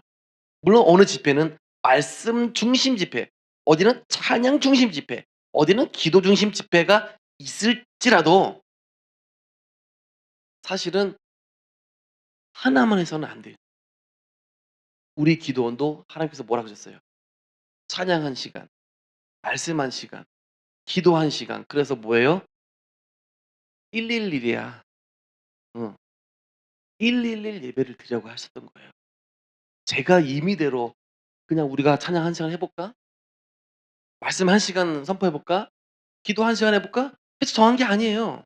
물론 어느 집회는 말씀 중심 집회, 어디는 찬양 중심 집회, 어디는 기도 중심 집회가 있을지라도 사실은 하나만 해서는 안 돼요. 우리 기도원도 하나님께서 뭐라 그러셨어요? 찬양 1 시간, 말씀 1 시간, 기도 1 시간. 그래서 뭐예요? 111 이야. 어. 111 예배를 드리라고 하셨던 거예요. 제가 임의대로 그냥 우리가 찬양 1 시간 해 볼까? 말씀 1 시간 선포해 볼까? 기도 1 시간 해 볼까? 해서 정한 게 아니에요.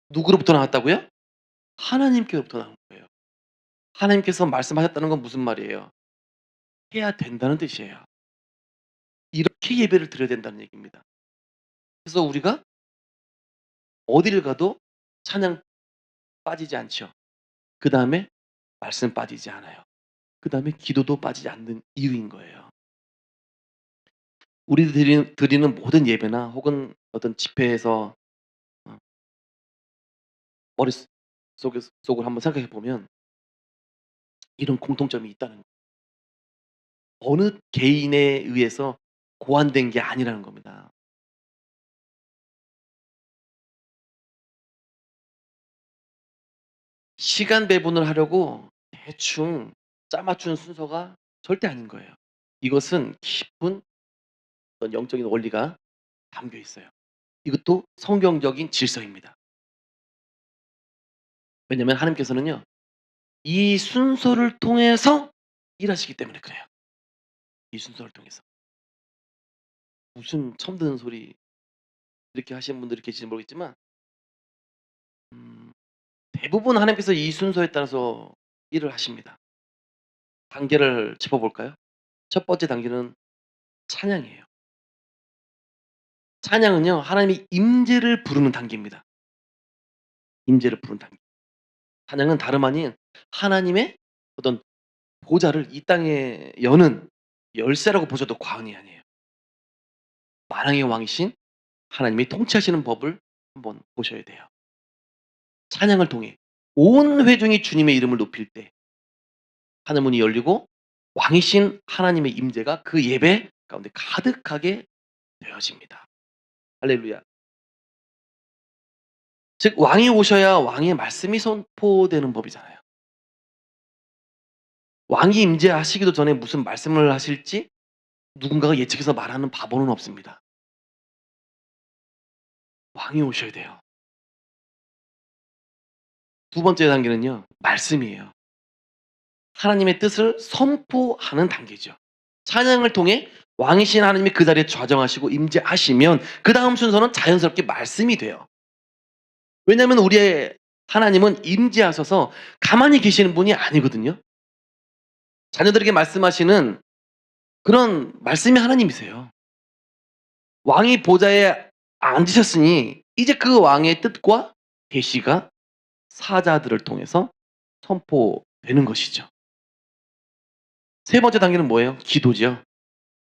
누구로부터 나왔다고요? 하나님께로부터 나온 거예요. 하나님께서 말씀하셨다는 건 무슨 말이에요? 해야 된다는 뜻이에요. 이렇게 예배를 드려야 된다는 얘기입니다. 그래서 우리가 어디를 가도 찬양 빠지지 않죠. 그다음에 말씀 빠지지 않아요. 그다음에 기도도 빠지지 않는 이유인 거예요. 우리들이 드리는 모든 예배나 혹은 어떤 집회에서 어 머릿속을 한번 생각해 보면 이런 공통점이 있다는 거예요. 어느 개인에 의해서 고안된 게 아니라는 겁니다. 시간 배분을 하려고 대충 짜 맞춘 순서가 절대 아닌 거예요. 이것은 깊은 어떤 영적인 원리가 담겨 있어요. 이것도 성경적인 질서입니다. 왜냐하면 하나님께서는요. 이 순서를 통해서 일하시기 때문에 그래요. 이 순서를 통해서. 무슨 처음 듣는 소리 이렇게 하시는 분들이 계실지 모르겠지만 음 대부분 하나님께서 이 순서에 따라서 일을 하십니다. 단계를 짚어 볼까요? 첫 번째 단계는 찬양이에요. 찬양은요. 하나님의 임재를 부르는 단계입니다. 임재를 부르는 단계. 찬양은 다름 아닌 하나님의 어떤 보좌를 이 땅에 여는 열쇠라고 보셔도 과언이 아니에요. 만왕의 왕이신 하나님이 통치하시는 법을 한번 보셔야 돼요. 찬양을 통해 온 회중이 주님의 이름을 높일 때 하늘 문이 열리고 왕이신 하나님의 임재가 그 예배 가운데 가득하게 되어집니다. 할렐루야. 즉 왕이 오셔야 왕의 말씀이 선포되는 법이잖아요. 왕이 임재하시기도 전에 무슨 말씀을 하실지 누군가가 예측해서 말하는 바보는 없습니다. 왕이 오셔야 돼요. 두 번째 단계는요. 말씀이에요. 하나님의 뜻을 선포하는 단계죠. 찬양을 통해 왕이신 하나님이 그 자리에 좌정하시고 임재하시면 그다음 순서는 자연스럽게 말씀이 돼요. 왜냐하면 우리의 하나님은 임재하셔서 가만히 계시는 분이 아니거든요. 자녀들에게 말씀하시는 그런 말씀이 하나님이세요. 왕이 보좌에 앉으셨으니 이제 그 왕의 뜻과 계시가 사자들을 통해서 선포되는 것이죠. 세 번째 단계는 뭐예요? 기도죠.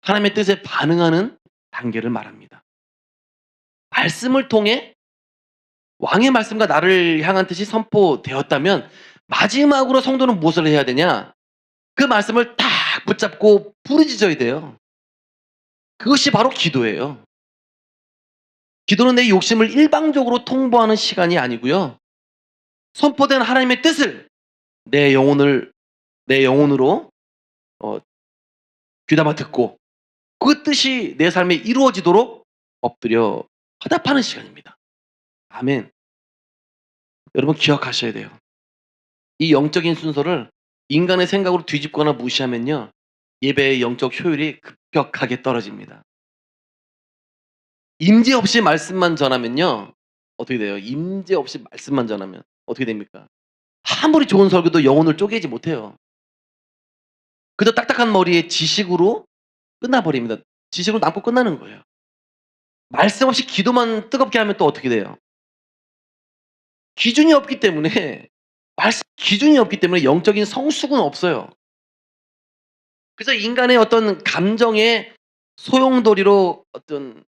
하나님의 뜻에 반응하는 단계를 말합니다. 말씀을 통해 왕의 말씀과 나를 향한 뜻이 선포되었다면 마지막으로 성도는 무엇을 해야 되냐? 그 말씀을 딱 붙잡고 부르짖어야 돼요. 그것이 바로 기도예요. 기도는 내 욕심을 일방적으로 통보하는 시간이 아니고요. 선포된 하나님의 뜻을 내 영혼을 내 영혼으로 어 귀담아 듣고 그 뜻이 내 삶에 이루어지도록 엎드려 화답하는 시간입니다. 아멘. 여러분 기억하셔야 돼요. 이 영적인 순서를 인간의 생각으로 뒤집거나 무시하면요. 예배의 영적 효율이 급격하게 떨어집니다. 임재 없이 말씀만 전하면요. 어떻게 돼요? 임재 없이 말씀만 전하면 어떻게 됩니까? 아무리 좋은 설교도 영혼을 쪼개지 못해요. 그저 딱딱한 머리에 지식으로 끝나버립니다. 지식으로 남고 끝나는 거예요. 말씀 없이 기도만 뜨겁게 하면 또 어떻게 돼요? 기준이 없기 때문에 말씀 기준이 없기 때문에 영적인 성숙은 없어요. 그래서 인간의 어떤 감정의 소용돌이로 어떤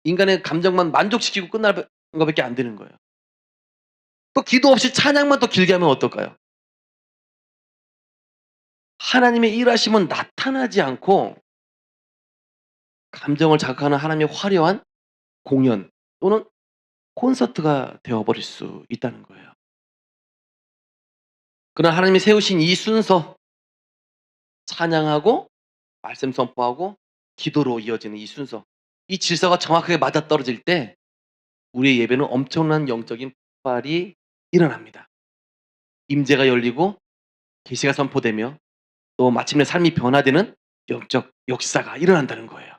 인간의 감정만 만족시키고 끝나는 거밖에 안 되는 거예요. 또 기도 없이 찬양만 또 길게 하면 어떨까요? 하나님의 일하심은 나타나지 않고 감정을 자극하는 하나님의 화려한 공연 또는 콘서트가 되어 버릴 수 있다는 거예요. 그러나 하나님이 세우신 이 순서 찬양하고 말씀 선포하고 기도로 이어지는 이 순서 이 질서가 정확하게 맞아떨어질 때 우리의 예배는 엄청난 영적인 폭발이 일어납니다. 임재가 열리고 계시가 선포되며 또 마침내 삶이 변화되는 영적 역사가 일어난다는 거예요.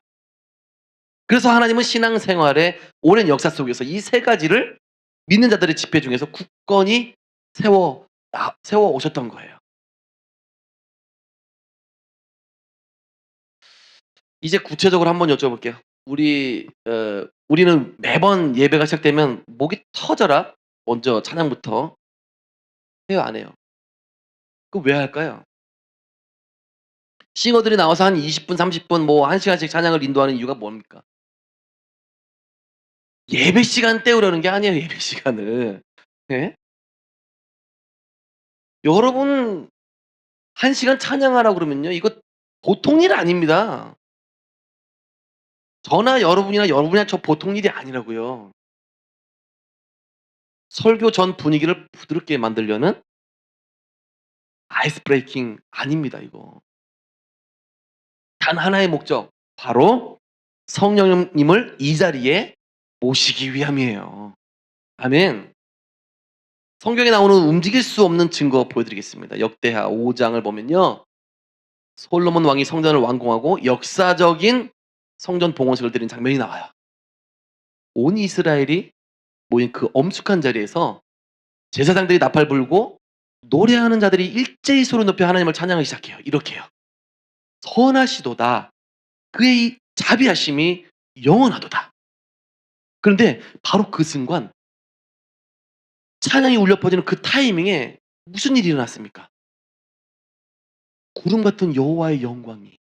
그래서 하나님은 신앙생활의 오랜 역사 속에서 이 세 가지를 믿는 자들의 집회 중에서 굳건히 세워 오셨던 거예요. 이제 구체적으로 한번 여쭤볼게요. 우리는 매번 예배가 시작되면 목이 터져라 먼저 찬양부터 해요, 안 해요? 그거 왜 할까요? 싱어들이 나와서 한 20 분, 30분 뭐 1 시간씩 찬양을 인도하는 이유가 뭡니까? 예배 시간 때우려는 게 아니에요, 예배 시간을. 예? 여러분 1 시간 찬양하라고 그러면요. 이거 보통 일 아닙니다. 저나 여러분이나 저 보통 일이 아니라고요. 설교 전 분위기를 부드럽게 만들려는 아이스 브레이킹 아닙니다, 이거. 단 하나의 목적. 바로 성령님을 이 자리에 모시기 위함이에요. 아멘. 성경에 나오는 움직일 수 없는 증거 보여드리겠습니다. 역대하 5 장을 보면요. 솔로몬 왕이 성전을 완공하고 역사적인 성전 봉헌식을 드린 장면이 나와요. 온 이스라엘이 모인 그 엄숙한 자리에서 제사장들이 나팔 불고 노래하는 자들이 일제히 소리 높여 하나님을 찬양하기 시작해요. 이렇게요. 선하시도다. 그의 이 자비하심이 영원하도다. 그런데 바로 그 순간 찬양이 울려 퍼지는 그 타이밍에 무슨 일이 일어났습니까? 구름 같은 여호와의 영광이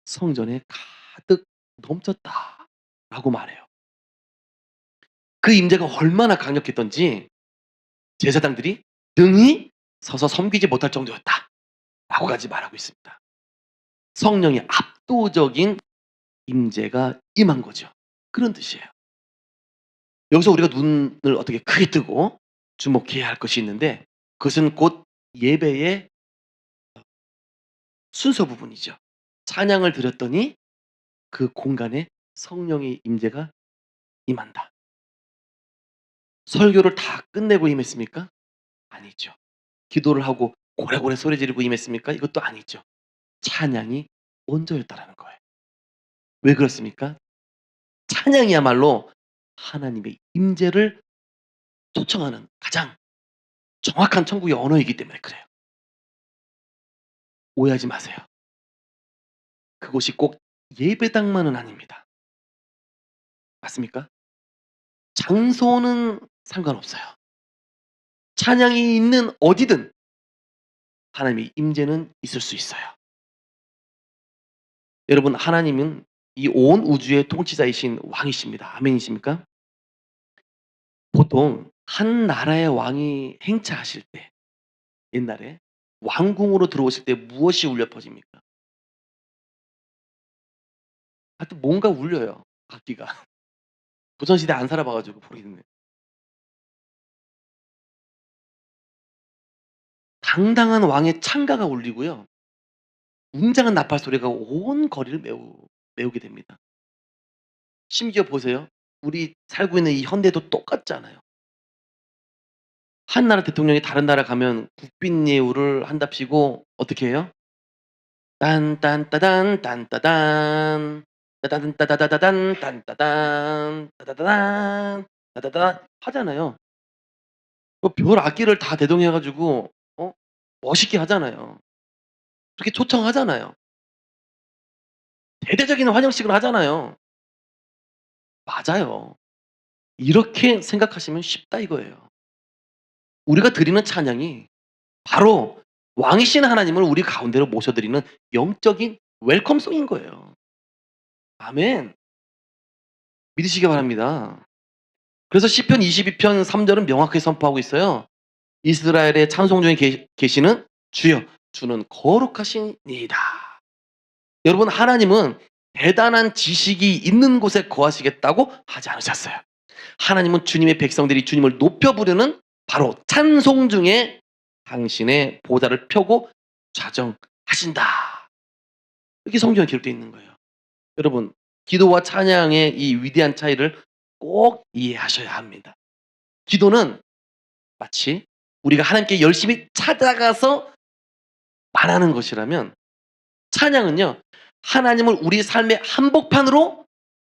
성전에 가득 넘쳤다라고 말해요. 그 임재가 얼마나 강력했던지 제사장들이 능히 서서 섬기지 못할 정도였다라고까지 말하고 있습니다. 성령의 압도적인 임재가 임한 거죠. 그런 뜻이에요. 여기서 우리가 눈을 어떻게 크게 뜨고 주목해야 할 것이 있는데 그것은 곧 예배의 순서 부분이죠. 찬양을 드렸더니 그 공간에 성령의 임재가 임한다. 설교를 다 끝내고 임했습니까? 아니죠. 기도를 하고 고래고래 소리 지르고 임했습니까? 이것도 아니죠. 찬양이 먼저였다라는 거예요. 왜 그렇습니까? 찬양이야말로 하나님의 임재를 초청하는 가장 정확한 천국의 언어이기 때문에 그래요. 오해하지 마세요. 그곳이 꼭 예배당만은 아닙니다. 맞습니까? 장소는 상관없어요. 찬양이 있는 어디든 하나님의 임재는 있을 수 있어요. 여러분 하나님은 이 온 우주의 통치자이신 왕이십니다. 아멘이십니까? 보통 한 나라의 왕이 행차하실 때 옛날에 왕궁으로 들어오실 때 무엇이 울려 퍼집니까? 하여튼 뭔가 울려요, 악기가. 조선시대 안 살아 봐 가지고 모르겠네. 당당한 왕의 창가가 울리고요. 웅장한 나팔 소리가 온 거리를 메우게 됩니다. 심지어 보세요. 우리 살고 있는 이 현대도 똑같잖아요. 한 나라 대통령이 다른 나라 가면 국빈 예우를 한답시고 어떻게 해요? 딴딴따단 딴따단 따다단 따다다다단 딴따단 따다다단 따다다 하잖아요. 별 악기를 다 대동해 가지고 멋있게 하잖아요. 그렇게 초청하잖아요. 대대적인 환영식을 하잖아요. 맞아요. 이렇게 생각하시면 쉽다 이거예요. 우리가 드리는 찬양이 바로 왕이신 하나님을 우리 가운데로 모셔드리는 영적인 웰컴송인 거예요. 아멘. 믿으시기 바랍니다. 그래서 시편 22편 3 절은 명확하게 선포하고 있어요. 이스라엘의 찬송 중에 계시는 주여 주는 거룩하시니이다. 여러분 하나님은 대단한 지식이 있는 곳에 거하시겠다고 하지 않으셨어요. 하나님은 주님의 백성들이 주님을 높여 부르는 바로 찬송 중에 당신의 보좌를 펴고 좌정하신다. 이렇게 성경에 기록되어 있는 거예요. 여러분 기도와 찬양의 이 위대한 차이를 꼭 이해하셔야 합니다. 기도는 마치 우리가 하나님께 열심히 찾아가서 말하는 것이라면 찬양은요 하나님을 우리 삶의 한복판으로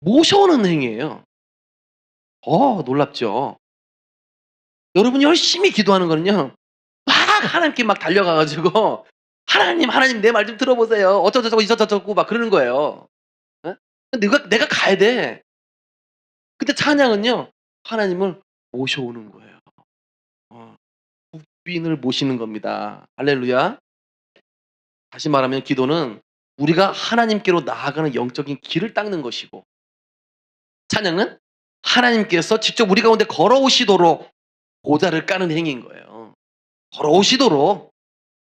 모셔오는 행위예요. 놀랍죠? 여러분이 열심히 기도하는 거는요 막 하나님께 막 달려가 가지고 "하나님, 하나님 내 말 좀 들어보세요. 어쩌고저쩌고 이저저쩌고." 막 그러는 거예요. 예? 내가 가야 돼. 근데 찬양은요 하나님을 모셔오는 거예요. 어. 국빈을 모시는 겁니다. 할렐루야. 다시 말하면 기도는 우리가 하나님께로 나아가는 영적인 길을 닦는 것이고 찬양은 하나님께서 직접 우리 가운데 걸어오시도록 보좌를 까는 행위인 거예요. 걸어오시도록.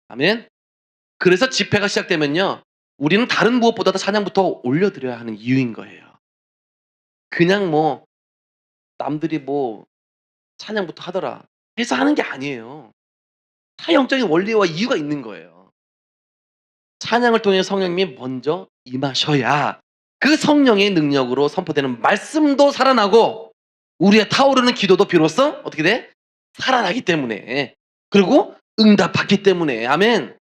아멘. 그래서 집회가 시작되면요. 우리는 다른 무엇보다도 찬양부터 올려드려야 하는 이유인 거예요. 그냥 뭐 남들이 뭐 찬양부터 하더라 해서 하는 게 아니에요. 다 영적인 원리와 이유가 있는 거예요. 찬양을 통해 성령님이 먼저 임하셔야 그 성령의 능력으로 선포되는 말씀도 살아나고 우리의 타오르는 기도도 비로소 어떻게 돼? 살아나기 때문에 그리고 응답받기 때문에 아멘.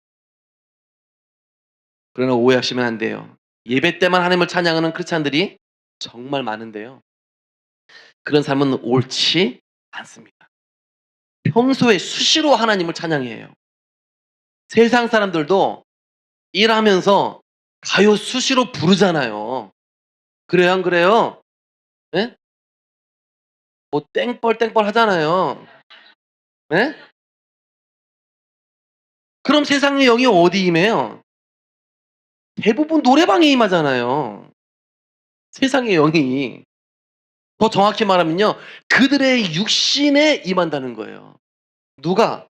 그러나 오해하시면 안 돼요. 예배 때만 하나님을 찬양하는 크리스찬들이 정말 많은데요. 그런 삶은 옳지 않습니다. 평소에 수시로 하나님을 찬양해요. 세상 사람들도 일하면서 가요 수시로 부르잖아요. 그래요, 안 그래요? 예? 뭐 땡벌 하잖아요. 예? 그럼 세상의 영이 어디 임해요? 대부분 노래방에 임하잖아요. 세상의 영이. 더 정확히 말하면요. 그들의 육신에 임한다는 거예요. 누가?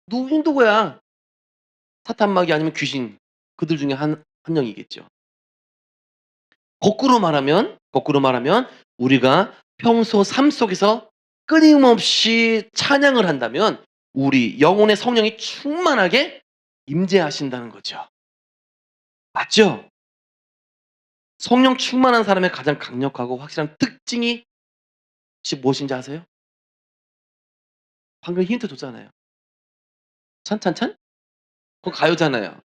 누구야? 사탄마귀 아니면 귀신. 그들 중에 한 명이겠죠. 거꾸로 말하면 우리가 평소 삶 속에서 끊임없이 찬양을 한다면 우리 영혼의 성령이 충만하게 임재하신다는 거죠. 맞죠? 성령 충만한 사람의 가장 강력하고 확실한 특징이 혹시 무엇인지 아세요? 방금 힌트 줬잖아요. 찬찬찬? 그거 가요잖아요.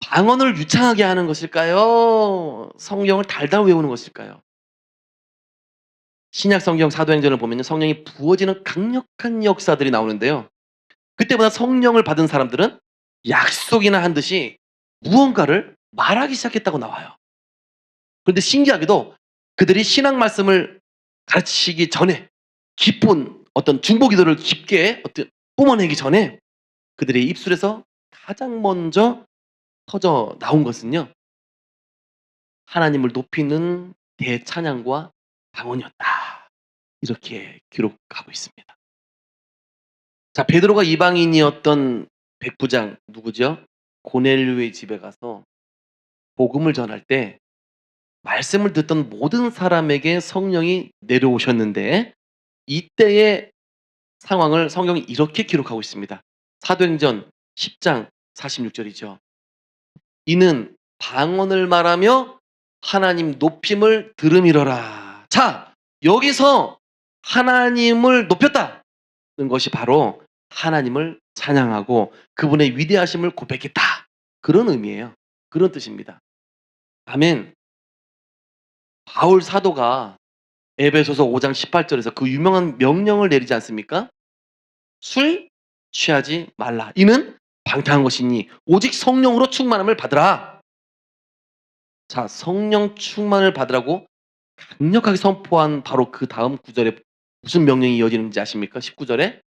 방언을 유창하게 하는 것일까요? 성령을 달달 외우는 것일까요? 신약 성경 사도행전을 보면요. 성령이 부어지는 강력한 역사들이 나오는데요. 그때마다 성령을 받은 사람들은 약속이나 한 듯이 무언가를 말하기 시작했다고 나와요. 그런데 신기하게도 그들이 신앙 말씀을 가르치기 전에 깊은 어떤 중보 기도를 깊게 뿜어내기 전에 그들의 입술에서 가장 먼저 터져 나온 것은요. 하나님을 높이는 대찬양과 방언이었다. 이렇게 기록하고 있습니다. 자, 베드로가 이방인이었던 백부장 누구죠? 고넬료의 집에 가서 복음을 전할 때 말씀을 듣던 모든 사람에게 성령이 내려오셨는데 이때의 상황을 성경이 이렇게 기록하고 있습니다. 사도행전 10장 46절이죠. 이는 방언을 말하며 하나님 높임을 들음이러라. 자, 여기서 하나님을 높였다는 것이 바로 하나님을 찬양하고 그분의 위대하심을 고백했다. 그런 의미예요. 그런 뜻입니다. 아멘. 바울 사도가 에베소서 5장 18절에서 그 유명한 명령을 내리지 않습니까? 술 취하지 말라. 이는 방탕한 것이니 오직 성령으로 충만함을 받으라. 자, 성령 충만을 받으라고 강력하게 선포한 바로 그다음 구절에 무슨 명령이 이어지는지 아십니까? 19 절에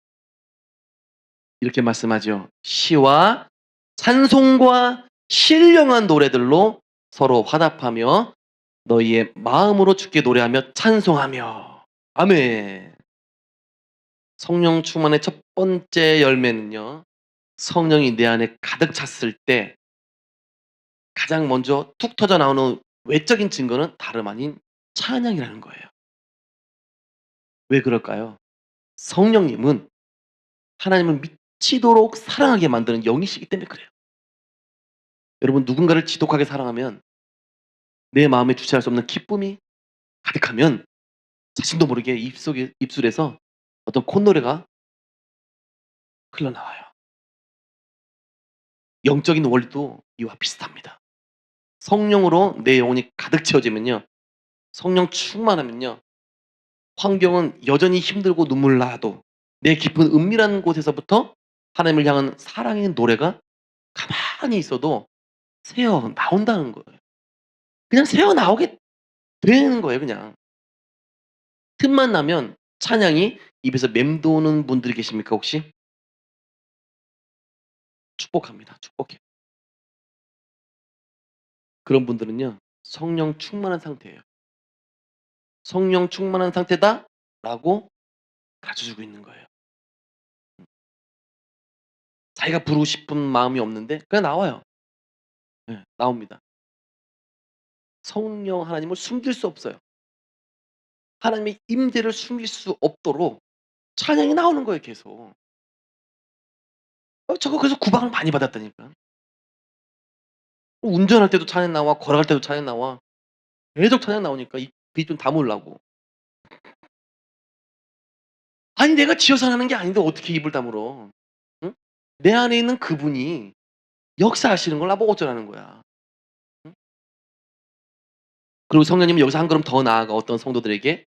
이렇게 말씀하죠. "시와 찬송과 신령한 노래들로 서로 화답하며 너희의 마음으로 주께 노래하며 찬송하며." 아멘. 성령 충만의 첫 번째 열매는요. 성령이 내 안에 가득 찼을 때 가장 먼저 툭 터져 나오는 외적인 증거는 다름 아닌 찬양이라는 거예요. 왜 그럴까요? 성령님은 하나님을 미치도록 사랑하게 만드는 영이시기 때문에 그래요. 여러분, 누군가를 지독하게 사랑하면 내 마음에 주체할 수 없는 기쁨이 가득하면 자신도 모르게 입술에서 어떤 콧노래가 흘러나와요. 영적인 원리도 이와 비슷합니다. 성령으로 내 영혼이 가득 채워지면요. 성령 충만하면요. 환경은 여전히 힘들고 눈물 나도 내 깊은 은밀한 곳에서부터 하나님을 향한 사랑의 노래가 가만히 있어도 새어 나온다는 거예요. 그냥 새어 나오게 되는 거예요, 그냥. 틈만 나면 찬양이 입에서 맴도는 분들이 계십니까, 혹시? 축복합니다. 축복해요. 그런 분들은요. 성령 충만한 상태예요. '성령 충만한 상태다.'라고 가르쳐 주고 있는 거예요. 자기가 부르고 싶은 마음이 없는데 그냥 나와요. 예, 나옵니다. 성령 하나님을 숨길 수 없어요. 하나님의 임재를 숨길 수 없도록 찬양이 나오는 거예요, 계속. 저거 그래서 구박을 많이 받았다니까. 운전할 때도 찬양 나와, 걸어갈 때도 찬양 나와. 계속 찬양 나오니까 입 좀 다물라고. 아니, 내가 지어서 하는 게 아닌데 어떻게 입을 다물어. 응? 내 안에 있는 그분이 역사하시는 걸 나보고 어쩌라는 거야. 응? 그리고 성령님은 여기서 한 걸음 더 나아가 어떤 성도들에게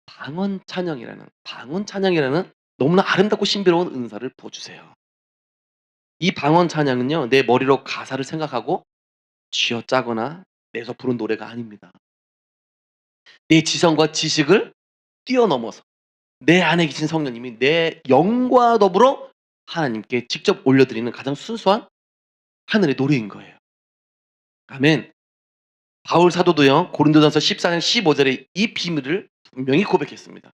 방언 찬양이라는 너무나 아름답고 신비로운 은사를 부어 주세요. 이 방언 찬양은요. 내 머리로 가사를 생각하고 쥐어짜거나 내서 부른 노래가 아닙니다. 내 지성과 지식을 뛰어넘어서 내 안에 계신 성령님이 내 영과 더불어 하나님께 직접 올려드리는 가장 순수한 하늘의 노래인 거예요. 아멘. 바울 사도도요. 고린도전서 14장 15절에 이 비밀을 분명히 고백했습니다.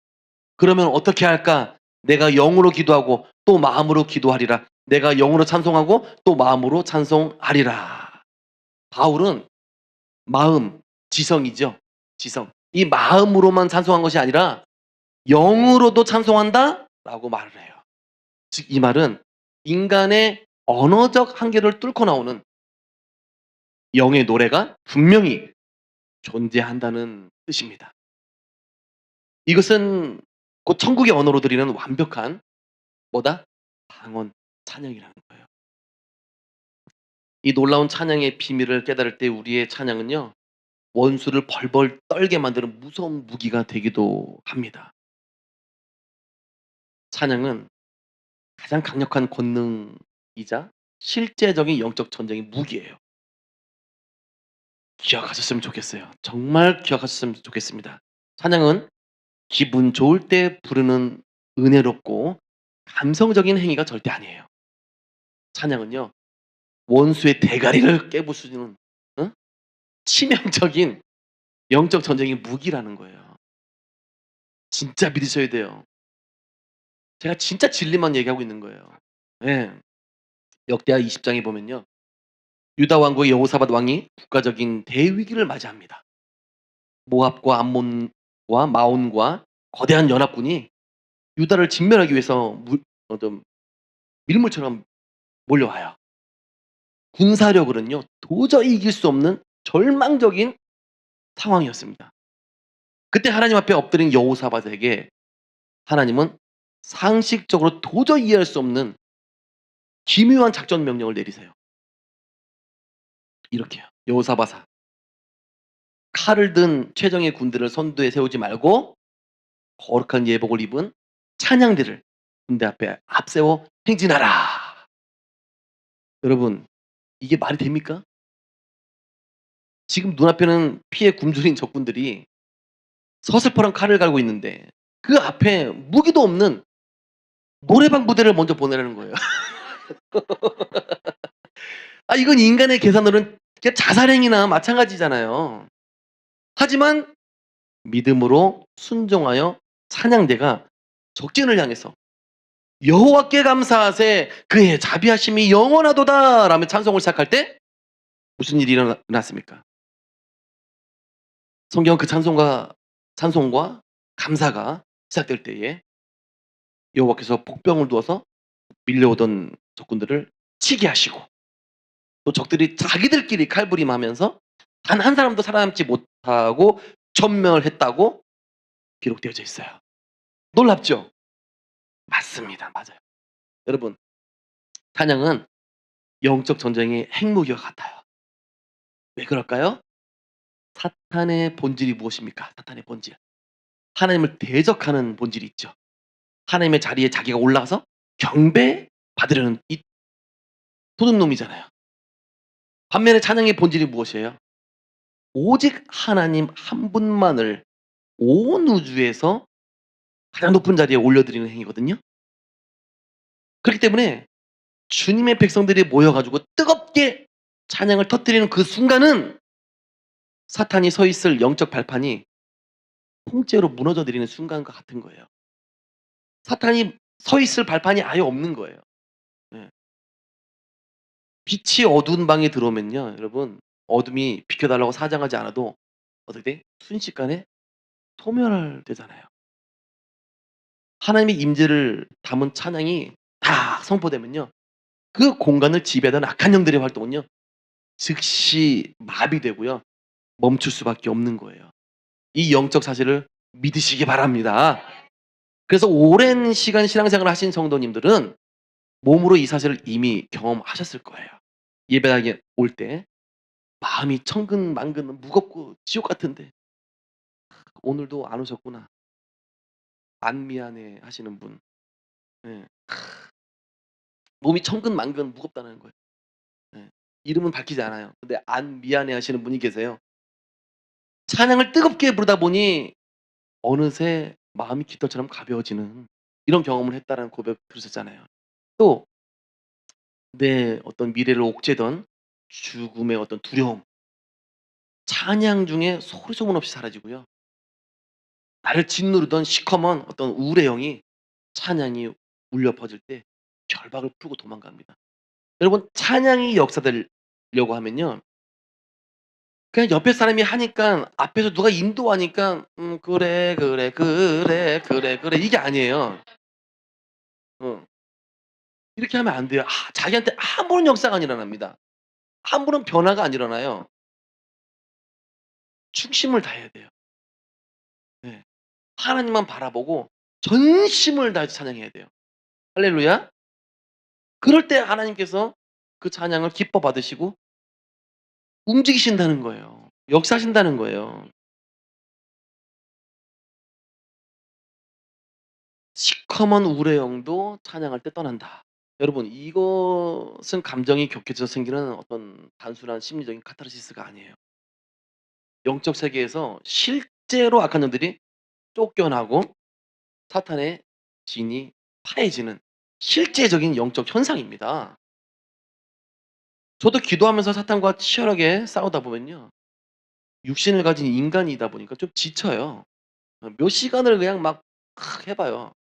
그러면 어떻게 할까? 내가 영으로 기도하고 또 마음으로 기도하리라. 내가 영으로 찬송하고 또 마음으로 찬송하리라. 바울은 마음, 지성이죠. 지성. 이 마음으로만 찬송한 것이 아니라 영으로도 찬송한다라고 말을 해요. 즉 이 말은 인간의 언어적 한계를 뚫고 나오는 영의 노래가 분명히 존재한다는 뜻입니다. 이것은 곧 천국의 언어로 드리는 완벽한 뭐다? 방언 찬양이라는 거예요. 이 놀라운 찬양의 비밀을 깨달을 때 우리의 찬양은요. 원수를 벌벌 떨게 만드는 무서운 무기가 되기도 합니다. 찬양은 가장 강력한 권능이자 실제적인 영적 전쟁의 무기예요. 기억하셨으면 좋겠어요. 정말 기억하셨으면 좋겠습니다. 찬양은 기분 좋을 때 부르는 은혜롭고 감성적인 행위가 절대 아니에요. 찬양은요. 원수의 대가리를 깨부수는 어? 치명적인 영적 전쟁의 무기라는 거예요. 진짜 믿으셔야 돼요. 제가 진짜 진리만 얘기하고 있는 거예요. 예. 역대하 20 장에 보면요. 유다 왕국의 여호사밧 왕이 국가적인 대위기를 맞이합니다. 모압과 암몬과 마온과 거대한 연합군이 유다를 진멸하기 위해서 좀 밀물처럼 몰려와요. 군사력으로는요. 도저히 이길 수 없는 절망적인 상황이었습니다. 그때 하나님 앞에 엎드린 여호사밧에게 하나님은 상식적으로 도저히 이해할 수 없는 기묘한 작전 명령을 내리세요. 이렇게요. 여호사밧아, 칼을 든 최정예 군대를 선두에 세우지 말고 거룩한 예복을 입은 찬양대를 군대 앞에 앞세워 행진하라. 여러분, 이게 말이 됩니까? 지금 눈앞에는 피에 굶주린 적군들이 서슬퍼런 칼을 갈고 있는데 그 앞에 무기도 없는 노래방 부대를 먼저 보내라는 거예요. 아 이건 인간의 계산으로는 그냥 자살행위나 마찬가지잖아요. 하지만 믿음으로 순종하여 찬양대가 적진을 향해서 여호와께 감사하세 그의 자비하심이 영원하도다 라며 찬송을 시작할 때 무슨 일이 일어났습니까? 성경은 그 찬송과 감사가 시작될 때에 여호와께서 복병을 두어서 밀려오던 적군들을 치게 하시고 또 적들이 자기들끼리 칼부림하면서 단 한 사람도 살아남지 못하고 전멸을 했다고 기록되어져 있어요. 놀랍죠? 맞습니다. 맞아요. 여러분 찬양은 영적 전쟁의 핵무기와 같아요. 왜 그럴까요? 사탄의 본질이 무엇입니까? 사탄의 본질. 하나님을 대적하는 본질이 있죠. 하나님의 자리에 자기가 올라가서 경배받으려는 이 도둑놈이잖아요. 반면에 찬양의 본질이 무엇이에요? 오직 하나님 한 분만을 온 우주에서 가장 높은 자리에 올려드리는 행위거든요. 그렇기 때문에 주님의 백성들이 모여 가지고 뜨겁게 찬양을 터뜨리는 그 순간은 사탄이 서 있을 영적 발판이 통째로 무너져 내리는 순간과 같은 거예요. 사탄이 서 있을 발판이 아예 없는 거예요. 예. 빛이 어두운 방에 들어오면요 여러분 어둠이 비켜 달라고 사정하지 않아도 어떻게 돼? 순식간에 소멸되잖아요. 하나님의 임재를 담은 찬양이 딱 선포되면요. 그 공간을 지배하던 악한 영들의 활동은요. 즉시 마비되고요. 멈출 수밖에 없는 거예요. 이 영적 사실을 믿으시기 바랍니다. 그래서 오랜 시간 신앙생활을 하신 성도님들은 몸으로 이 사실을 이미 경험하셨을 거예요. 예배당에 올 때 마음이 천근만근 무겁고 지옥 같은데 '오늘도 안 오셨구나. 안 미안해.' 하시는 분. 예. 몸이 천근만근 무겁다는 거예요. 예. 이름은 밝히지 않아요. 근데 안 미안해 하시는 분이 계세요. 찬양을 뜨겁게 부르다 보니 어느새 마음이 깃털처럼 가벼워지는 이런 경험을 했다라는 고백 들으셨잖아요. 또 내 어떤 미래를 옥죄던 죽음의 어떤 두려움, 찬양 중에 소리 소문 없이 사라지고요. 나를 짓누르던 시커먼 어떤 우울의 영이 찬양이 울려 퍼질 때 결박을 풀고 도망갑니다. 여러분 찬양이 역사되려고 하면요. 그냥 옆에 사람이 하니까 앞에서 누가 인도하니까 그래, 그래, 그래, 그래, 그래 이게 아니에요. 어. 이렇게 하면 안 돼요. 자기한테 아무런 역사가 안 일어납니다. 아무런 변화가 안 일어나요. 충심을 다해야 돼요. 네. 하나님만 바라보고 전심을 다해서 찬양해야 돼요. 할렐루야. 그럴 때 하나님께서 그 찬양을 기뻐 받으시고 움직이신다는 거예요. 역사하신다는 거예요. 시커먼 우레 영도 찬양할 때 떠난다. 여러분 이것은 감정이 격해져서 생기는 어떤 단순한 심리적인 카타르시스가 아니에요. 영적 세계에서 실제로 악한 영들이 쫓겨나고 사탄의 진이 파해지는 실제적인 영적 현상입니다. 저도 기도하면서 사탄과 치열하게 싸우다 보면요. 육신을 가진 인간이다 보니까 좀 지쳐요. 몇 시간을 그냥 막 해 봐요.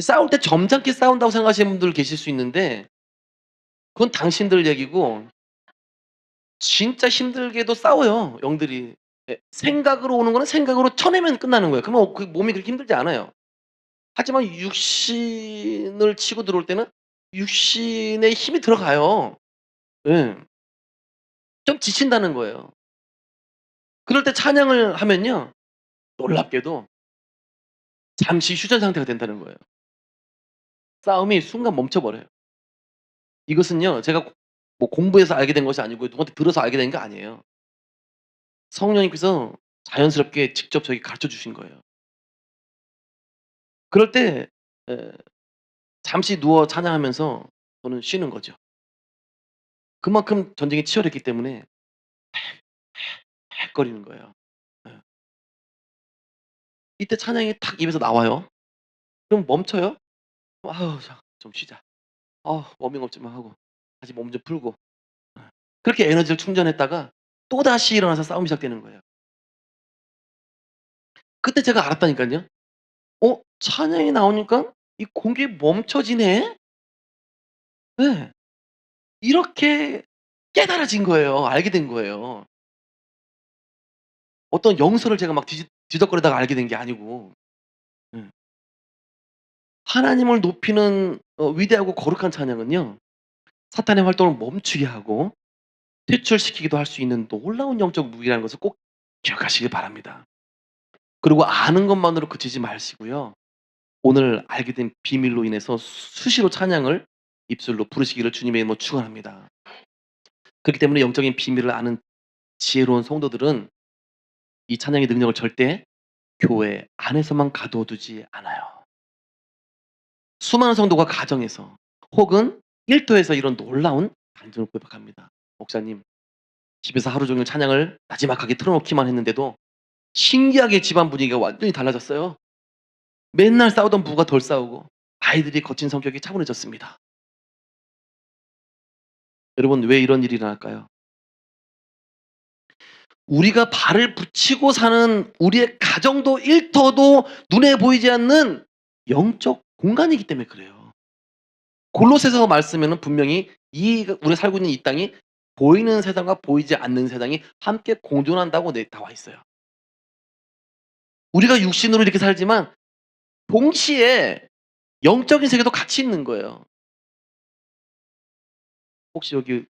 싸울 때 점잖게 싸운다고 생각하시는 분들 계실 수 있는데 그건 당신들 얘기고 진짜 힘들게도 싸워요, 영들이. 예. 생각으로 오는 거는 생각으로 쳐내면 끝나는 거예요. 그러면 그 몸이 그렇게 힘들지 않아요. 하지만 육신을 치고 들어올 때는 육신의 힘이 들어가요. 예. 좀 지친다는 거예요. 그럴 때 찬양을 하면요. 놀랍게도 잠시 휴전 상태가 된다는 거예요. 싸움이 순간 멈춰 버려요. 이것은요. 제가 뭐 공부해서 알게 된 것이 아니고 누구한테 들어서 알게 된 게 아니에요. 성령님께서 자연스럽게 직접 저에게 가르쳐 주신 거예요. 그럴 때 예 잠시 누워 찬양하면서 저는 쉬는 거죠. 그만큼 전쟁이 치열했기 때문에 거리는 거예요. 예. 이때 찬양이 탁 입에서 나와요. 그럼 멈춰요. "아우 자 좀 쉬자. 워밍업 좀 하고 다시 몸 좀 풀고." 예. 그렇게 에너지를 충전했다가 또다시 일어나서 싸움이 시작되는 거예요. 그때 제가 알았다니깐요. '찬양이 나오니까 이 공격이 멈춰지네?' 예. 이렇게 깨달아진 거예요. 알게 된 거예요. 어떤 영서를 제가 막 뒤적거리다가 알게 된 게 아니고. 예. 하나님을 높이는 위대하고 거룩한 찬양은요. 사탄의 활동을 멈추게 하고 퇴출시키기도 할 수 있는 놀라운 영적 무기라는 것을 꼭 기억하시길 바랍니다. 그리고 아는 것만으로 그치지 마시고요. 오늘 알게 된 비밀로 인해서 수시로 찬양을 입술로 부르시기를 주님의 이름으로 축원합니다. 그렇기 때문에 영적인 비밀을 아는 지혜로운 성도들은 이 찬양의 능력을 절대 교회 안에서만 가둬두지 않아요. 수많은 성도가 가정에서 혹은 일터에서 이런 놀라운 간증을 고백합니다. "목사님, 집에서 하루 종일 찬양을 나지막하게 틀어 놓기만 했는데도 신기하게 집안 분위기가 완전히 달라졌어요. 맨날 싸우던 부부가 덜 싸우고 아이들이 거친 성격이 차분해졌습니다." 여러분 왜 이런 일이 일어날까요? 우리가 발을 붙이고 사는 우리의 가정도 일터도 눈에 보이지 않는 영적 공간이기 때문에 그래요. 골로새서 말씀에는 분명히 우리가 살고 있는 이 땅이 보이는 세상과 보이지 않는 세상이 함께 공존한다고 나와 있어요. 우리가 육신으로 이렇게 살지만 동시에 영적인 세계도 같이 있는 거예요. 혹시 여기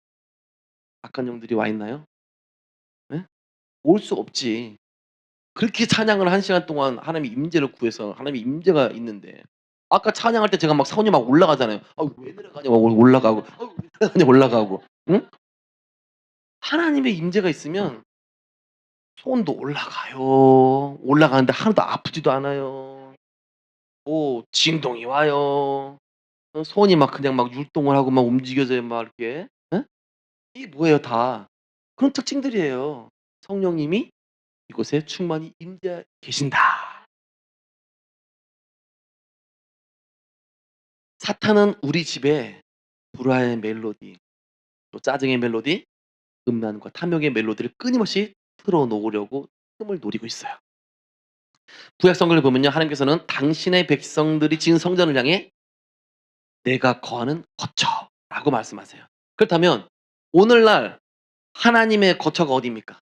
악한 영들이 와 있나요? 예? 올 수 없지. 그렇게 찬양을 1시간 동안 하나님의 임재를 구해서 하나님의 임재가 있는데 아까 찬양할 때 제가 막 선이 막 올라가잖아요. 왜 내려가냐 막 올라가고 왜 내려가냐 올라가고. 응? 하나님의 임재가 있으면 손도 올라가요. 올라가는데 하나도 아프지도 않아요. 진동이 와요. 손이 막 그냥 막 율동을 하고 막 움직여져요 막 이렇게. 예? 이게 뭐예요 다. 그런 특징들이에요. 성령님이 이곳에 충만히 임재해 계신다. 사탄은 우리 집에 불화의 멜로디, 또 짜증의 멜로디, 음란과 탐욕의 멜로디를 끊임없이 틀어 놓으려고 틈을 노리고 있어요. 구약 성경을 보면요. 하나님께서는 당신의 백성들이 지은 성전을 향해 "내가 거하는 거처라고 말씀하세요. 그렇다면 오늘날 하나님의 거처가 어디입니까?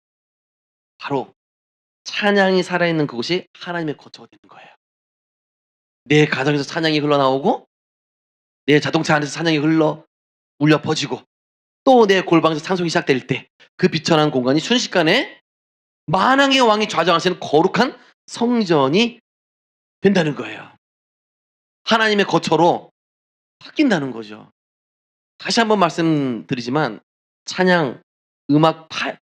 바로 찬양이 살아있는 그곳이 하나님의 거처가 되는 거예요. 내 가정에서 찬양이 흘러나오고 내 자동차 안에서 찬양이 울려 퍼지고 또 내 골방에서 찬송이 시작될 때 그 비천한 공간이 순식간에 만왕의 왕이 좌정하시는 거룩한 성전이 된다는 거예요. 하나님의 거처로 바뀐다는 거죠. 다시 한번 말씀드리지만 찬양, 음악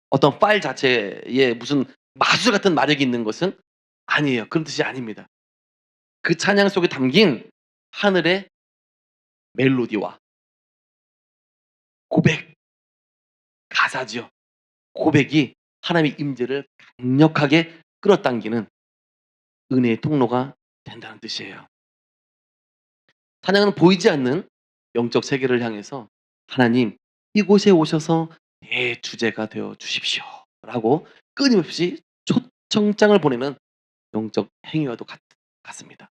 어떤 파일 자체에 무슨 마술 같은 마력이 있는 것은 아니에요. 그런 뜻이 아닙니다. 그 찬양 속에 담긴 하늘의 멜로디와 고백, 가사지요. 고백이 하나님의 임재를 강력하게 끌어당기는 은혜의 통로가 된다는 뜻이에요. 찬양은 보이지 않는 영적 세계를 향해서 "하나님 이곳에 오셔서 내 주제가 되어 주십시오."라고 끊임없이 초청장을 보내는 영적 행위와도 같습니다.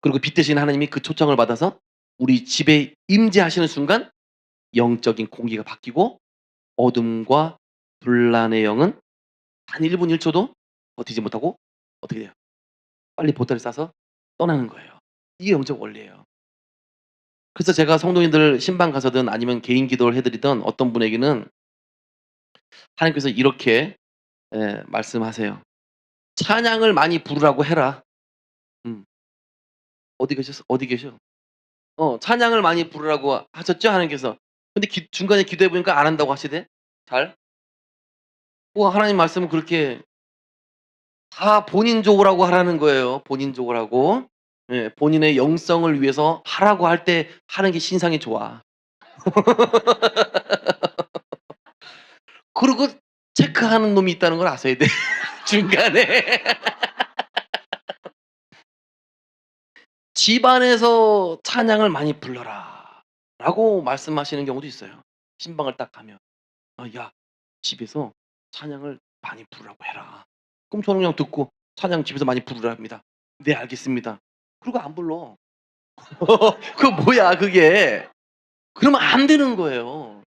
그리고 빛 대신 하나님이 그 초청을 받아서 우리 집에 임재하시는 순간 영적인 공기가 바뀌고 어둠과 분란의 영은 단 1분 1 초도 버티지 못하고 어떻게 돼요? 빨리 보따리 싸서 떠나는 거예요. 이게 영적 원리예요. 그래서 제가 성도님들 신방 가서든 아니면 개인 기도를 해 드리든 어떤 분에게는 하나님께서 이렇게 말씀하세요. "찬양을 많이 부르라고 해라." 음. 어디 계셔? "찬양을 많이 부르라고 하셨죠?" 하나님께서. 근데 중간에 기도해 보니까 안 한다고 하시대 잘. 하나님 말씀은 그렇게 다 본인적으로 하라는 거예요. 본인적으로. 예. 본인의 영성을 위해서 하라고 할 때 하는 게 신상이 좋아. 그리고 하는 놈이 있다는 걸 아셔야 돼. 중간에. "집안에서 찬양을 많이 불러라."라고 말씀하시는 경우도 있어요. 신방을 딱 가면. "야 집에서 찬양을 많이 부르라고 해라." 그럼 저는 그냥 듣고 "찬양 집에서 많이 부르랍니다." "네 알겠습니다." 그러고 안 불러. 그 뭐야 그게. 그러면 안 되는 거예요.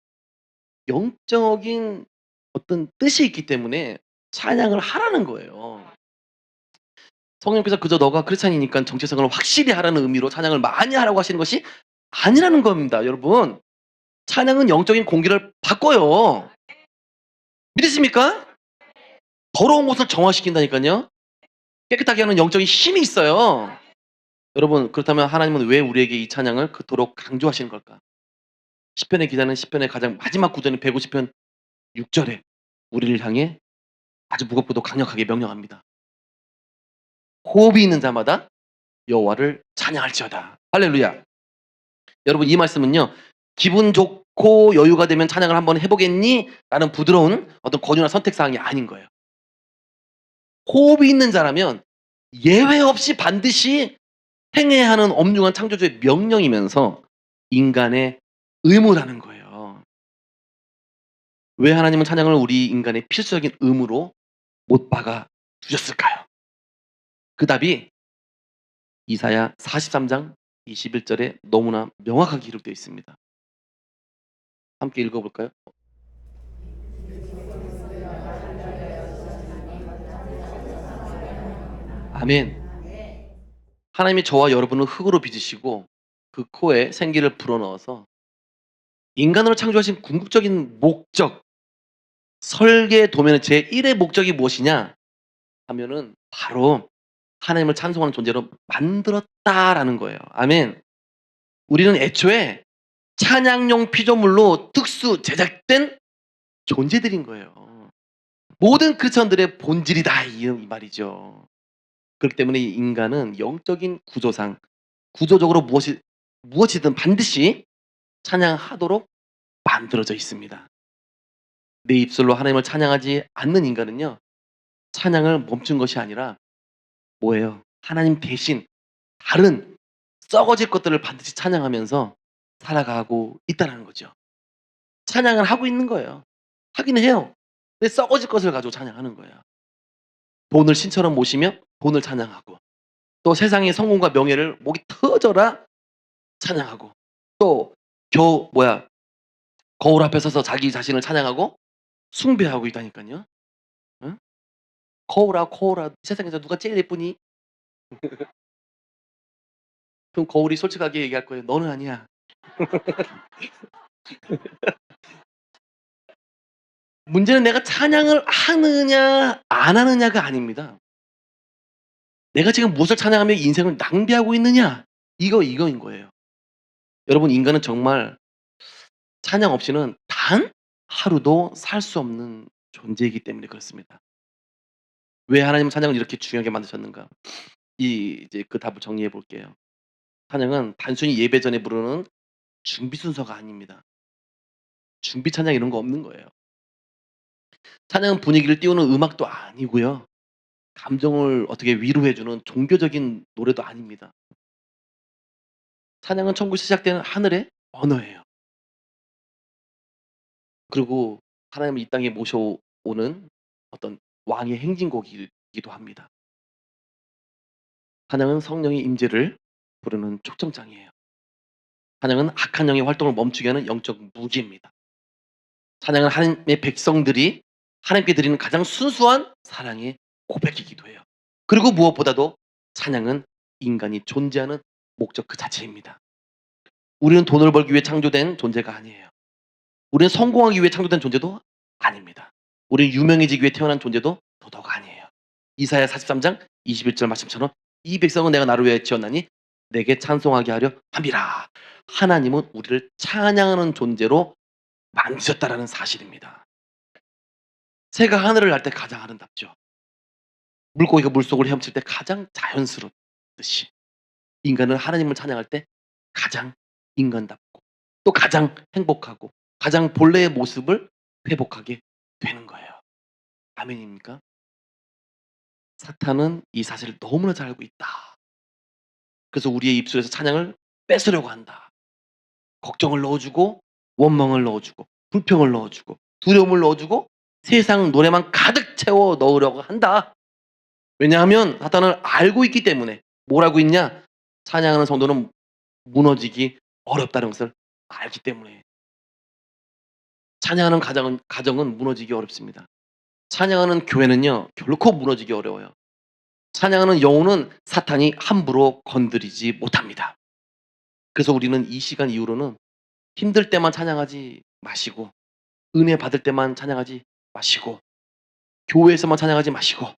영적인 어떤 뜻이 있기 때문에 찬양을 하라는 거예요. 성령께서 그저 "너가 크리스찬이니깐 정체성을 확실히 하라."는 의미로 찬양을 많이 하라고 하시는 것이 아니라는 겁니다 여러분. 찬양은 영적인 공기를 바꿔요. 믿으십니까? 더러운 곳을 정화시킨다니깐요. 깨끗하게 하는 영적인 힘이 있어요. 여러분 그렇다면 하나님은 왜 우리에게 이 찬양을 그토록 강조하시는 걸까? 시편의 기자는 시편의 가장 마지막 구절인 150편 6 절에 우리를 향해 아주 무겁고도 강력하게 명령합니다. "호흡이 있는 자마다 여호와를 찬양할지어다." 할렐루야. 여러분 이 말씀은요. "기분 좋고 여유가 되면 찬양을 한번 해 보겠니?" 라는 부드러운 어떤 권유나 선택 사항이 아닌 거예요. 호흡이 있는 자라면 예외 없이 반드시 행해야 하는 엄중한 창조주의 명령이면서 인간의 의무라는 거예요. 왜 하나님은 찬양을 우리 인간의 필수적인 의무로 못 박아 두셨을까요? 그 답이 이사야 43장 21 절에 너무나 명확하게 기록되어 있습니다. 함께 읽어 볼까요? 아멘. 하나님이 저와 여러분을 흙으로 빚으시고 그 코에 생기를 불어넣어서 인간으로 창조하신 궁극적인 목적, 설계 도면의 제1의 목적이 무엇이냐 하면은 바로 하나님을 찬송하는 존재로 만들었다라는 거예요. 아멘. 우리는 애초에 찬양용 피조물로 특수 제작된 존재들인 거예요. 모든 크리스천들의 본질이다 이 말이죠. 그렇기 때문에 이 인간은 영적인 구조상 구조적으로 무엇이든 반드시 찬양하도록 만들어져 있습니다. 내 입술로 하나님을 찬양하지 않는 인간은요. 찬양을 멈춘 것이 아니라 뭐예요? 하나님 대신 다른 썩어질 것들을 반드시 찬양하면서 살아가고 있다는 거죠. 찬양을 하고 있는 거예요. 하긴 해요. 근데 썩어질 것을 가지고 찬양하는 거예요. 돈을 신처럼 모시며 돈을 찬양하고 또 세상의 성공과 명예를 목이 터져라 찬양하고 또 거울 앞에 서서 자기 자신을 찬양하고 숭배하고 있다니깐요. 응? "거울아, 거울아 세상에서 누가 제일 예쁘니?" 그럼 거울이 솔직하게 얘기할 거예요. "너는 아니야." 문제는 내가 찬양을 하느냐 안 하느냐가 아닙니다. 내가 지금 무엇을 찬양하며 인생을 낭비하고 있느냐 이거인 거예요. 여러분 인간은 정말 찬양 없이는 단 하루도 살 수 없는 존재이기 때문에 그렇습니다. 왜 하나님은 찬양을 이렇게 중요하게 만드셨는가? 이제 그 답을 정리해 볼게요. 찬양은 단순히 예배 전에 부르는 준비 순서가 아닙니다. 준비 찬양 이런 거 없는 거예요. 찬양은 분위기를 띄우는 음악도 아니고요. 감정을 어떻게 위로해 주는 종교적인 노래도 아닙니다. 찬양은 처음부터 시작되는 하늘의 언어예요. 그리고 하나님을 이 땅에 모셔오는 어떤 왕의 행진곡이기도 합니다. 찬양은 성령의 임재를 부르는 초청장이에요. 찬양은 악한 영의 활동을 멈추게 하는 영적 무기입니다. 찬양은 하나님의 백성들이 하나님께 드리는 가장 순수한 사랑의 고백이기도 해요. 그리고 무엇보다도 찬양은 인간이 존재하는 목적 그 자체입니다. 우리는 돈을 벌기 위해 창조된 존재가 아니에요. 우리는 성공하기 위해 창조된 존재도 아닙니다. 우리는 유명해지기 위해 태어난 존재도 더더욱 아니에요. 이사야 43장 21절 말씀처럼 "이 백성은 내가 나를 위하여 지었나니 내게 찬송하게 하려 함이라." 하나님은 우리를 찬양하는 존재로 만드셨다라는 사실입니다. 새가 하늘을 날 때 가장 아름답죠. 물고기가 물속을 헤엄칠 때 가장 자연스럽듯이 인간은 하나님을 찬양할 때 가장 인간답고 또 가장 행복하고 가장 본래의 모습을 회복하게 되는 거예요. 아멘입니까? 사탄은 이 사실을 너무나 잘 알고 있다. 그래서 우리의 입술에서 찬양을 뺏으려고 한다. 걱정을 넣어주고 원망을 넣어주고 불평을 넣어주고 두려움을 넣어주고 세상 노래만 가득 채워 넣으려고 한다. 왜냐하면 사탄은 알고 있기 때문에. 뭘 알고 있냐? 찬양하는 성도는 무너지기 어렵다는 것을 알기 때문에. 찬양하는 가정은 무너지기 어렵습니다. 찬양하는 교회는요 결코 무너지기 어려워요. 찬양하는 영혼은 사탄이 함부로 건드리지 못합니다. 그래서 우리는 이 시간 이후로는 힘들 때만 찬양하지 마시고, 은혜 받을 때만 찬양하지 마시고, 교회에서만 찬양하지 마시고,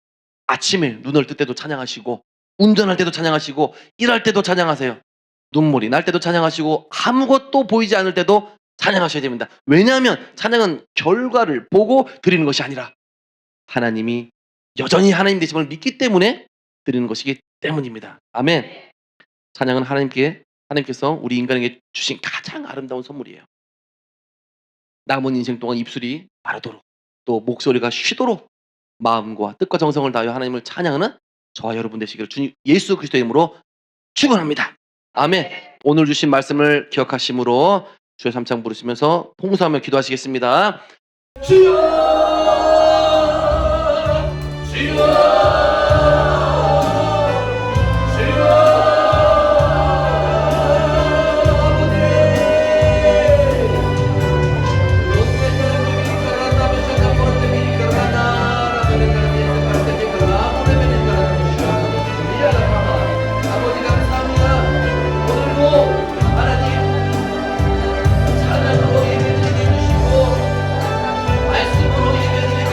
아침에 눈을 뜰 때도 찬양하시고, 운전할 때도 찬양하시고, 일할 때도 찬양하세요. 눈물이 날 때도 찬양하시고, 아무것도 보이지 않을 때도 찬양하셔야 됩니다. 왜냐하면 찬양은 결과를 보고 드리는 것이 아니라 하나님이 여전히 하나님 되심을 믿기 때문에 드리는 것이기 때문입니다. 아멘. 찬양은 하나님께서 우리 인간에게 주신 가장 아름다운 선물이에요. 남은 인생 동안 입술이 마르도록, 또 목소리가 쉬도록 마음과 뜻과 정성을 다하여 하나님을 찬양하는 저와 여러분 되시기를 주님 예수 그리스도의 이름으로 축원합니다. 아멘. 오늘 주신 말씀을 기억하심으로 주의 삼창 부르시면서 통성하며 기도하시겠습니다. 주여, 주여. 말씀으로 예배드리게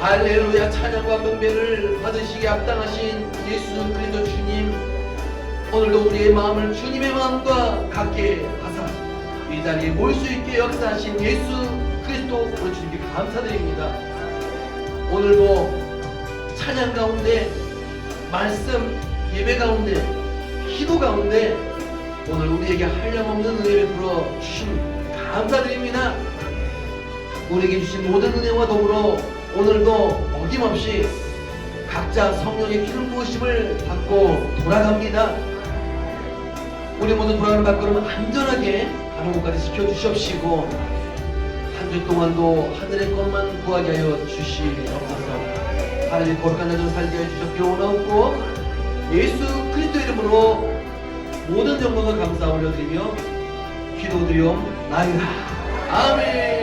할렐루야. 찬양과 경배를 받으시기에 합당하신 예수 그리스도 주님, 오늘도 우리의 마음을 주님의 마음과 같게 하사 이 자리에 모일 수 있게 역사하신 예수 그리스도 우리 주님께 감사드립니다. 오늘도 찬양 가운데, 말씀 예배 가운데, 기도 가운데 오늘 우리에게 한량없는 은혜를 베풀어 주신 감사드립니다. 우리에게 주신 모든 은혜와 더불어 오늘도 어김없이 각자 성령의 기름 부으심을 받고 돌아갑니다. 우리 모두 돌아가는 발걸음 안전하게 가는 곳까지 지켜주시옵시고 한 주 동안도 하늘의 것만 구하게 하여 주시옵소서. 하나님 거룩한 자들 살게 하여 주셨기를 원하옵고 예수 그리스도 이름으로 모든 영광을 감사 올려드리며 기도드리옵나이다. 아멘.